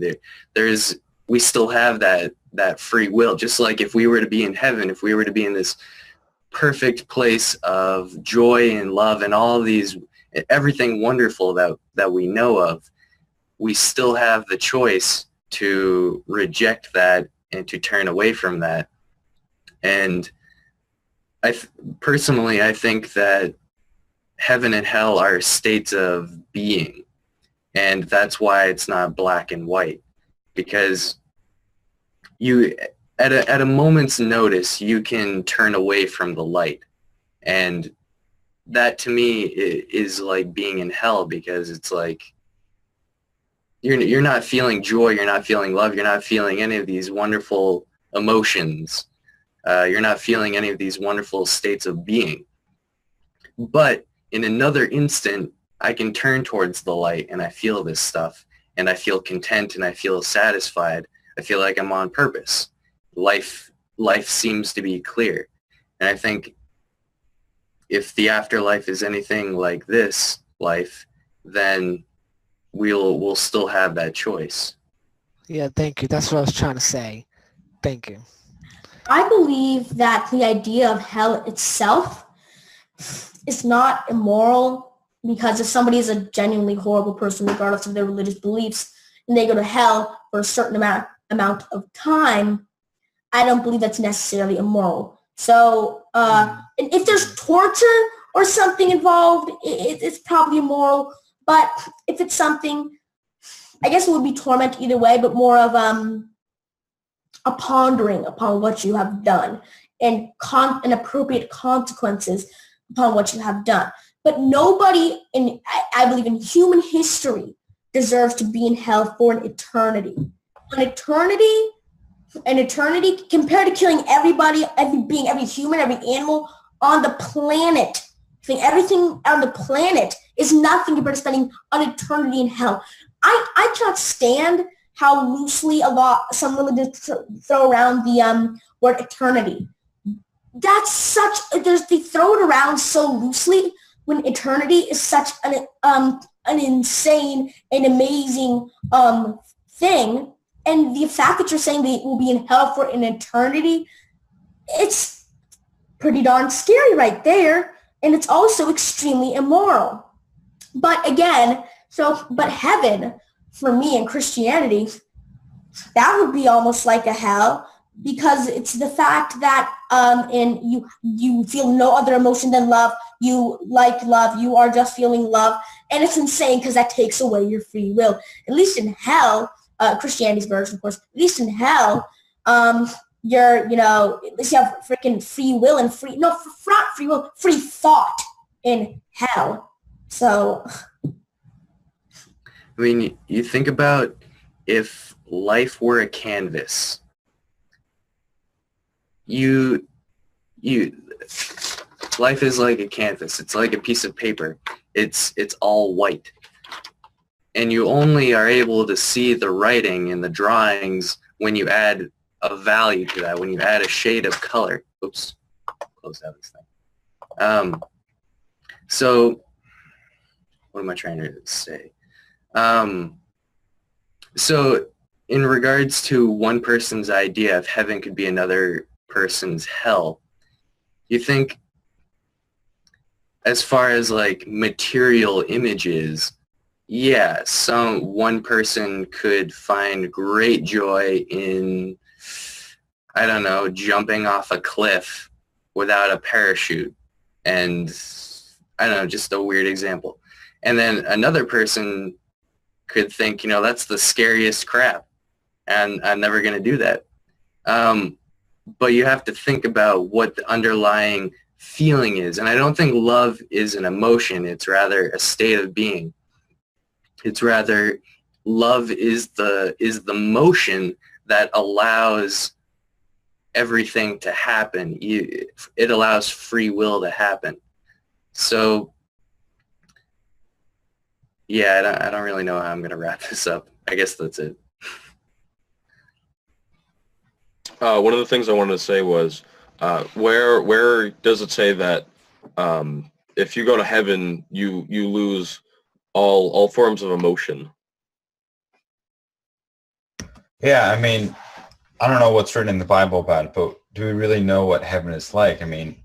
S12: We still have that free will. Just like if we were to be in heaven, if we were to be in this perfect place of joy and love and all of these, everything wonderful that we know of, we still have the choice to reject that and to turn away from that. And personally, I think that heaven and hell are states of being, and that's why it's not black and white, because you at a moment's notice you can turn away from the light, and that to me is like being in hell, because it's like you're not feeling joy, you're not feeling love, you're not feeling any of these wonderful emotions, you're not feeling any of these wonderful states of being. But in another instant, I can turn towards the light and I feel this stuff, and I feel content and I feel satisfied. I feel like I'm on purpose. Life seems to be clear. And I think if the afterlife is anything like this life, then we'll still have that choice.
S14: Yeah, thank you. That's what I was trying to say. Thank you.
S16: I believe that the idea of hell itself is not immoral, because if somebody is a genuinely horrible person, regardless of their religious beliefs, and they go to hell for a certain amount of time, I don't believe that's necessarily immoral. So and if there's torture or something involved, it's probably immoral. But if it's something, I guess it would be torment either way, but more of a pondering upon what you have done and appropriate consequences upon what you have done. But nobody, I believe, in human history deserves to be in hell for an eternity. An eternity compared to killing everybody, every being, every human, every animal on the planet. I think everything on the planet is nothing compared to spending an eternity in hell. I cannot stand how loosely some religions throw around the word eternity. They throw it around so loosely when eternity is such an insane and amazing thing. And the fact that you're saying they will be in hell for an eternity, it's pretty darn scary right there. And it's also extremely immoral. But again, but heaven, for me in Christianity, that would be almost like a hell, because it's the fact that and you feel no other emotion than love. You like love. You are just feeling love. And it's insane because that takes away your free will. At least in hell, Christianity's version, of course, at least in hell, at least you have freaking free will and free thought in hell. So,
S12: I mean, you think about if life were a canvas, life is like a canvas. It's like a piece of paper. It's all white. And you only are able to see the writing and the drawings when you add a value to that, when you add a shade of color. Oops, close out this thing. So what am I trying to say? So in regards to one person's idea of heaven could be another person's hell, you think as far as like material images, yeah, one person could find great joy in, I don't know, jumping off a cliff without a parachute. And I don't know, just a weird example. And then another person could think, that's the scariest crap, and I'm never going to do that. But you have to think about what the underlying feeling is. And I don't think love is an emotion. It's rather a state of being. It's rather love is the motion that allows everything to happen. It allows free will to happen. So yeah, I don't really know how I'm going to wrap this up. I guess that's it.
S15: One of the things I wanted to say was, where does it say that if you go to heaven, you lose all forms of emotion?
S13: Yeah, I mean, I don't know what's written in the Bible about it, but do we really know what heaven is like? I mean,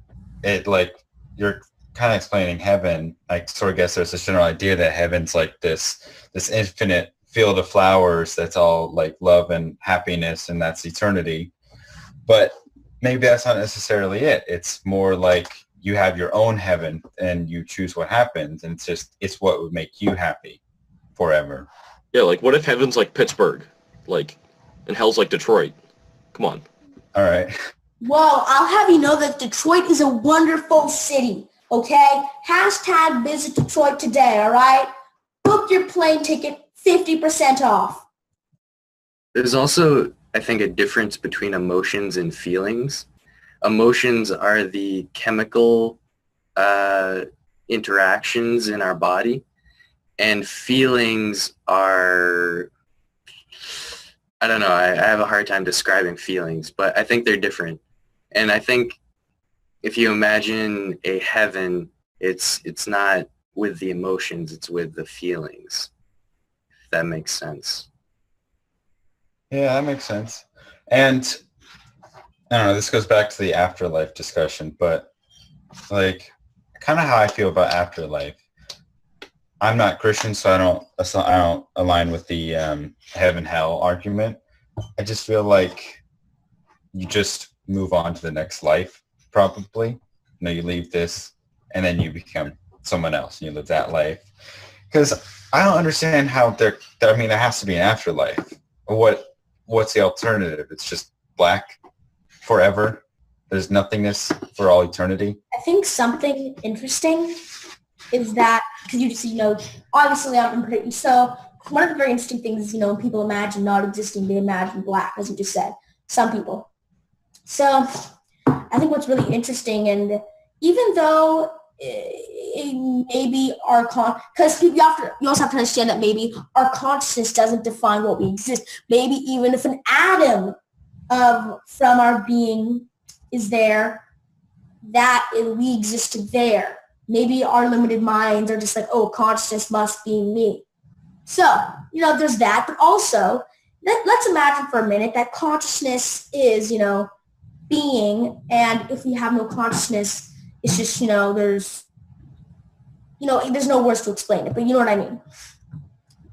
S13: you're kind of explaining heaven. I sort of guess there's this general idea that heaven's like this infinite field of flowers that's all like love and happiness, and that's eternity. But maybe that's not necessarily it. It's more like you have your own heaven and you choose what happens, and it's what would make you happy forever.
S15: Yeah, like what if heaven's like Pittsburgh, and hell's like Detroit? Come on.
S13: All right.
S16: Well, I'll have you know that Detroit is a wonderful city, okay? Hashtag visit Detroit today, all right? Book your plane ticket, 50% off.
S12: There's also, I think, a difference between emotions and feelings. Emotions are the chemical interactions in our body, and feelings are, I don't know, I have a hard time describing feelings, but I think they're different. And I think if you imagine a heaven, it's not with the emotions, it's with the feelings, if that makes sense.
S13: Yeah, that makes sense. And I don't know, this goes back to the afterlife discussion, but like kind of how I feel about afterlife. I'm not Christian, so I don't align with the heaven hell argument. I just feel like you just move on to the next life, probably. You leave this, and then you become someone else, and you live that life. Because I don't understand how there has to be an afterlife. What's the alternative? It's just black forever. There's nothingness for all eternity.
S16: I think something interesting is that, because you just, obviously I'm pretty, so one of the very interesting things is, when people imagine not existing, they imagine black, as you just said, some people. So I think what's really interesting, and even though maybe because you also have to understand that maybe our consciousness doesn't define what we exist. Maybe even if an atom from our being is there, that we existed there. Maybe our limited minds are just like, oh, consciousness must be me. So, there's that. But also, let's imagine for a minute that consciousness is, being, and if we have no consciousness, it's just, there's no words to explain it, but you know what I mean.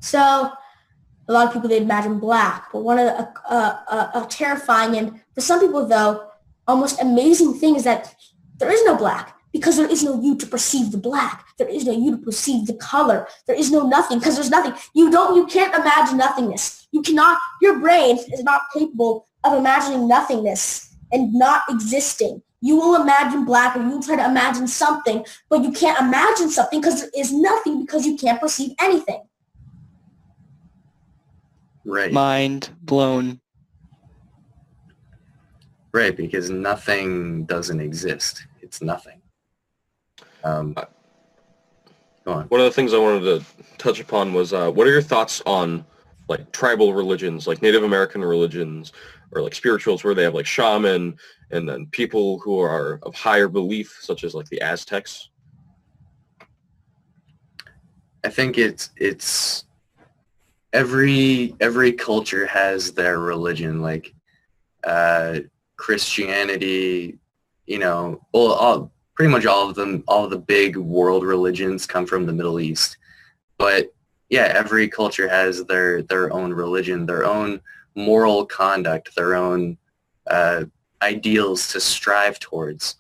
S16: So a lot of people, they imagine black, but one of a terrifying, and for some people though, almost amazing thing is that there is no black, because there is no you to perceive the black. There is no you to perceive the color. There is no nothing, because there's nothing. You can't imagine nothingness. Your brain is not capable of imagining nothingness and not existing. You will imagine black, or you will try to imagine something, but you can't imagine something because there is nothing, because you can't perceive anything.
S12: Right.
S17: Mind blown.
S12: Right, because nothing doesn't exist. It's nothing. Go on.
S15: One of the things I wanted to touch upon was, what are your thoughts on like tribal religions, like Native American religions, or like spirituals where they have like shaman, and then people who are of higher belief, such as like the Aztecs?
S12: I think it's every culture has their religion, like Christianity, pretty much all of them, all of the big world religions come from the Middle East. But yeah, every culture has their own religion, their own moral conduct, their own ideals to strive towards.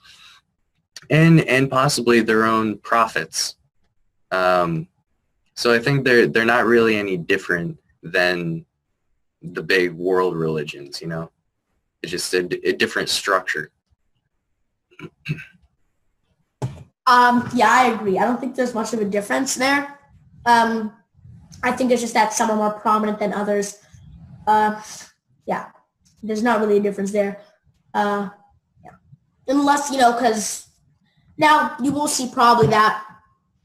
S12: and possibly their own prophets. So I think they're not really any different than the big world religions, you know. It's just a different structure.
S16: Yeah, I agree. I don't think there's much of a difference there. I think it's just that some are more prominent than others. Yeah, there's not really a difference there. Yeah. Unless, you know, because now you will see probably that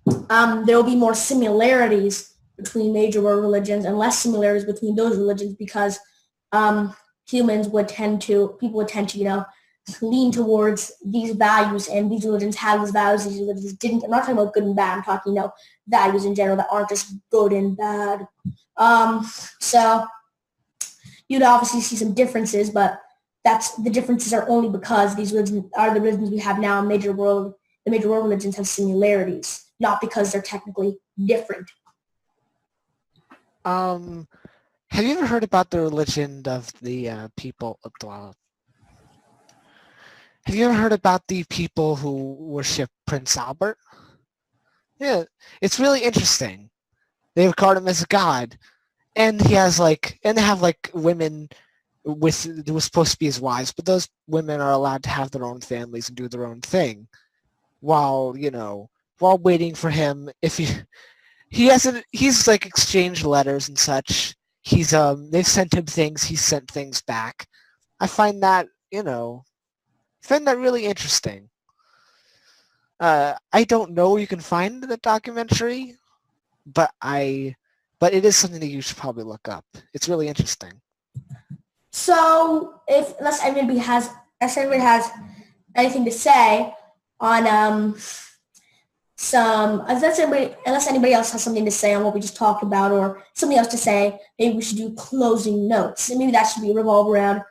S16: there will be more similarities between major world religions and less similarities between those religions because people would tend to, you know, lean towards these values, and these religions have these values, these religions didn't. I'm not talking about good and bad. I'm talking, you know, values in general that aren't just good and bad. So you'd obviously see some differences, but the differences are only because these religions are the religions we have now. The major world religions have similarities, not because they're technically different.
S14: Have you ever heard about the religion of the people? Have you ever heard about the people who worship Prince Albert? Yeah, it's really interesting. They regard him as a god, and they have women who were supposed to be his wives, but those women are allowed to have their own families and do their own thing, while waiting for him. If he's like exchanged letters and such. They've sent him things. He's sent things back. I find that really interesting. I don't know where you can find the documentary, but it is something that you should probably look up. It's really interesting.
S16: So unless anybody has anything to say on unless anybody else has something to say on what we just talked about or something else to say, maybe we should do closing notes. And maybe that should be revolved around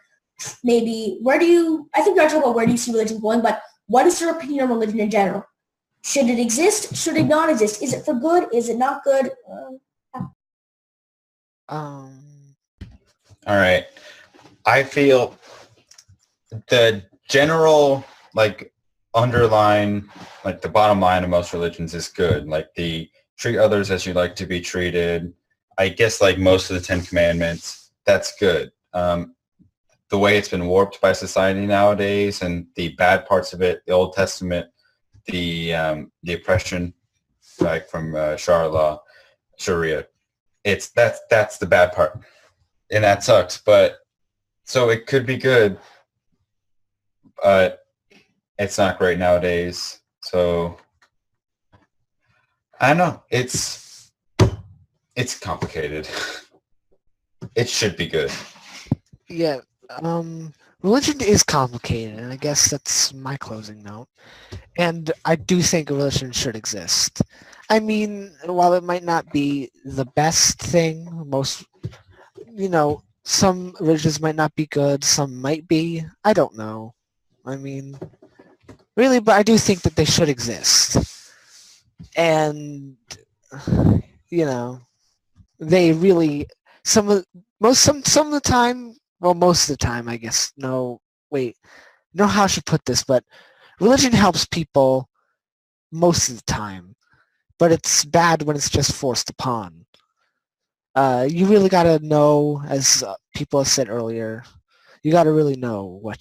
S16: maybe I think we're talking about where do you see religion going, but what is your opinion on religion in general? Should it exist? Should it not exist? Is it for good? Is it not good?
S13: All right. I feel the general, underline, the bottom line of most religions is good. The treat others as you like to be treated. I guess most of the 10 Commandments, that's good. The way it's been warped by society nowadays and the bad parts of it, the Old Testament, the oppression, from Sharia, that's the bad part, and that sucks. But so it could be good, but it's not great nowadays. So I don't know. It's complicated. It should be good.
S14: Yeah. Religion is complicated, and I guess that's my closing note. And I do think religion should exist. I mean, while it might not be the best thing, some religions might not be good, some might be. I don't know. I mean, really, but I do think that they should exist. And, they really, most of the time, I guess. No, wait. Know how I should put this, but religion helps people most of the time, but it's bad when it's just forced upon. You really got to know, as people have said earlier, you got to really know what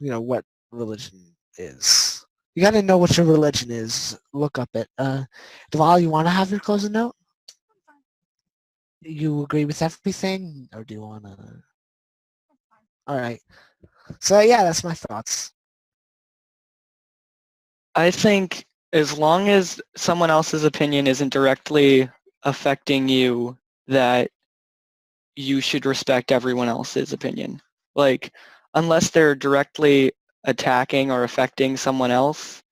S14: what religion is. You got to know what your religion is. Look up it. Deval, you want to have your closing note? You agree with everything, or do you want to? All right. So yeah, that's my thoughts.
S17: I think as long as someone else's opinion isn't directly affecting you, that you should respect everyone else's opinion. Unless they're directly attacking or affecting someone else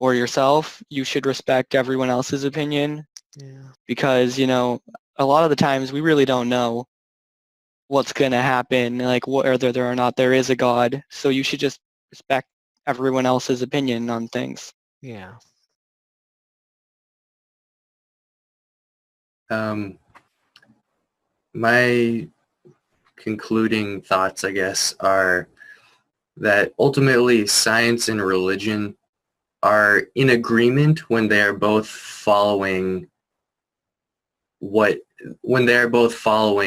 S17: or yourself, you should respect everyone else's opinion.
S14: Yeah.
S17: Because, a lot of the times we really don't know what's going to happen, whether or not there is a God. So you should just respect everyone else's opinion on things.
S14: Yeah.
S12: My concluding thoughts, I guess, are that ultimately science and religion are in agreement when they are both following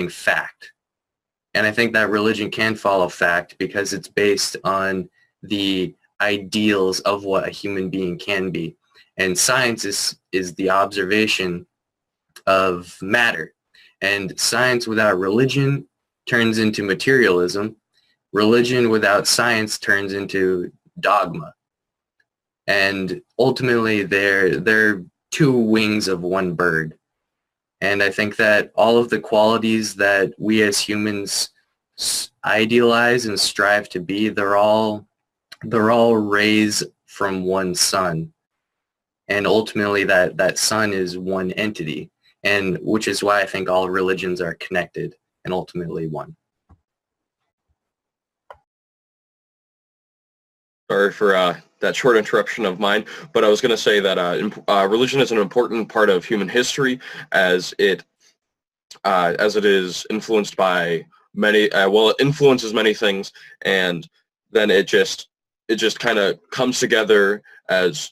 S12: fact. And I think that religion can follow fact because it's based on the ideals of what a human being can be. And science is the observation of matter. And science without religion turns into materialism. Religion without science turns into dogma. And ultimately, they're two wings of one bird. And I think that all of the qualities that we as humans idealize and strive to be, they're all rays from one sun. And ultimately, that sun is one entity, and which is why I think all religions are connected and ultimately one.
S15: Sorry for that short interruption of mine, but I was going to say that religion is an important part of human history, as it is influenced by many. It influences many things, and then it just kind of comes together as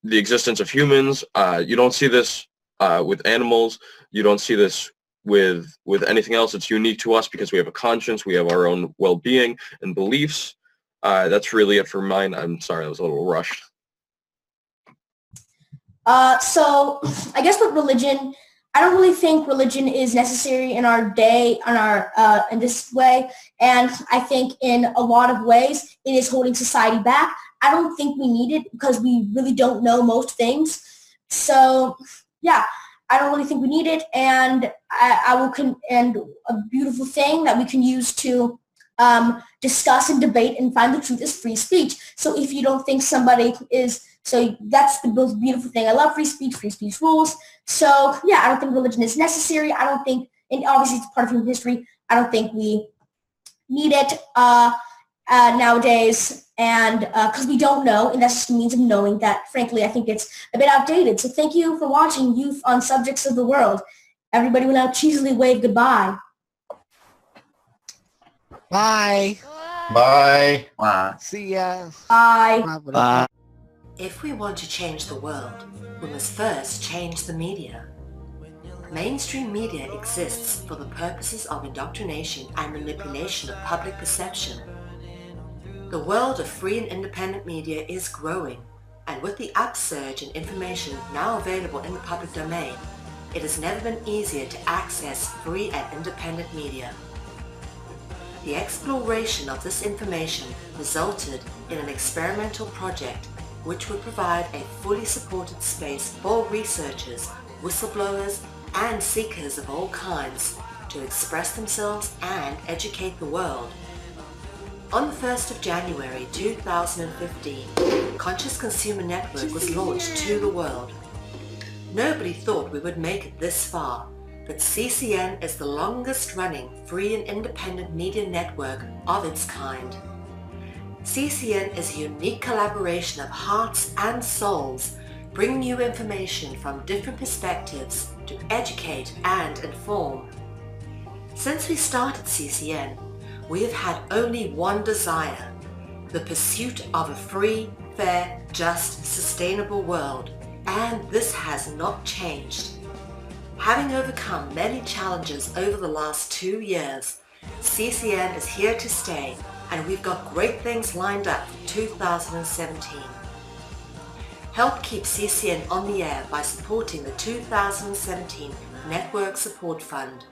S15: the existence of humans. You don't see this with animals. You don't see this with anything else. It's unique to us because we have a conscience. We have our own well-being and beliefs. That's really it for mine. I'm sorry, I was a little rushed.
S16: So I guess with religion, I don't really think religion is necessary in our day, in this way. And I think in a lot of ways, it is holding society back. I don't think we need it because we really don't know most things. So yeah, I don't really think we need it. And and a beautiful thing that we can use to discuss and debate and find the truth is free speech. So if you don't think somebody is, so that's the most beautiful thing. I love free speech rules. So yeah, I don't think religion is necessary. I don't think, and obviously it's part of human history, I don't think we need it nowadays, and because we don't know, and that's just a means of knowing that, frankly, I think it's a bit outdated. So thank you for watching Youth on Subjects of the World. Everybody will now cheesily wave goodbye.
S14: Bye.
S13: Bye.
S12: Bye.
S14: See ya.
S16: Bye.
S14: Bye.
S1: If we want to change the world, we must first change the media. Mainstream media exists for the purposes of indoctrination and manipulation of public perception. The world of free and independent media is growing, and with the upsurge in information now available in the public domain, it has never been easier to access free and independent media. The exploration of this information resulted in an experimental project which would provide a fully supported space for researchers, whistleblowers, and seekers of all kinds to express themselves and educate the world. On the 1st of January 2015, Conscious Consumer Network was launched to the world. Nobody thought we would make it this far, but CCN is the longest running free and independent media network of its kind. CCN is a unique collaboration of hearts and souls, bringing you information from different perspectives to educate and inform. Since we started CCN, we have had only one desire: the pursuit of a free, fair, just, sustainable world, and this has not changed. Having overcome many challenges over the last 2 years, CCN is here to stay, and we've got great things lined up for 2017. Help keep CCN on the air by supporting the 2017 Network Support Fund.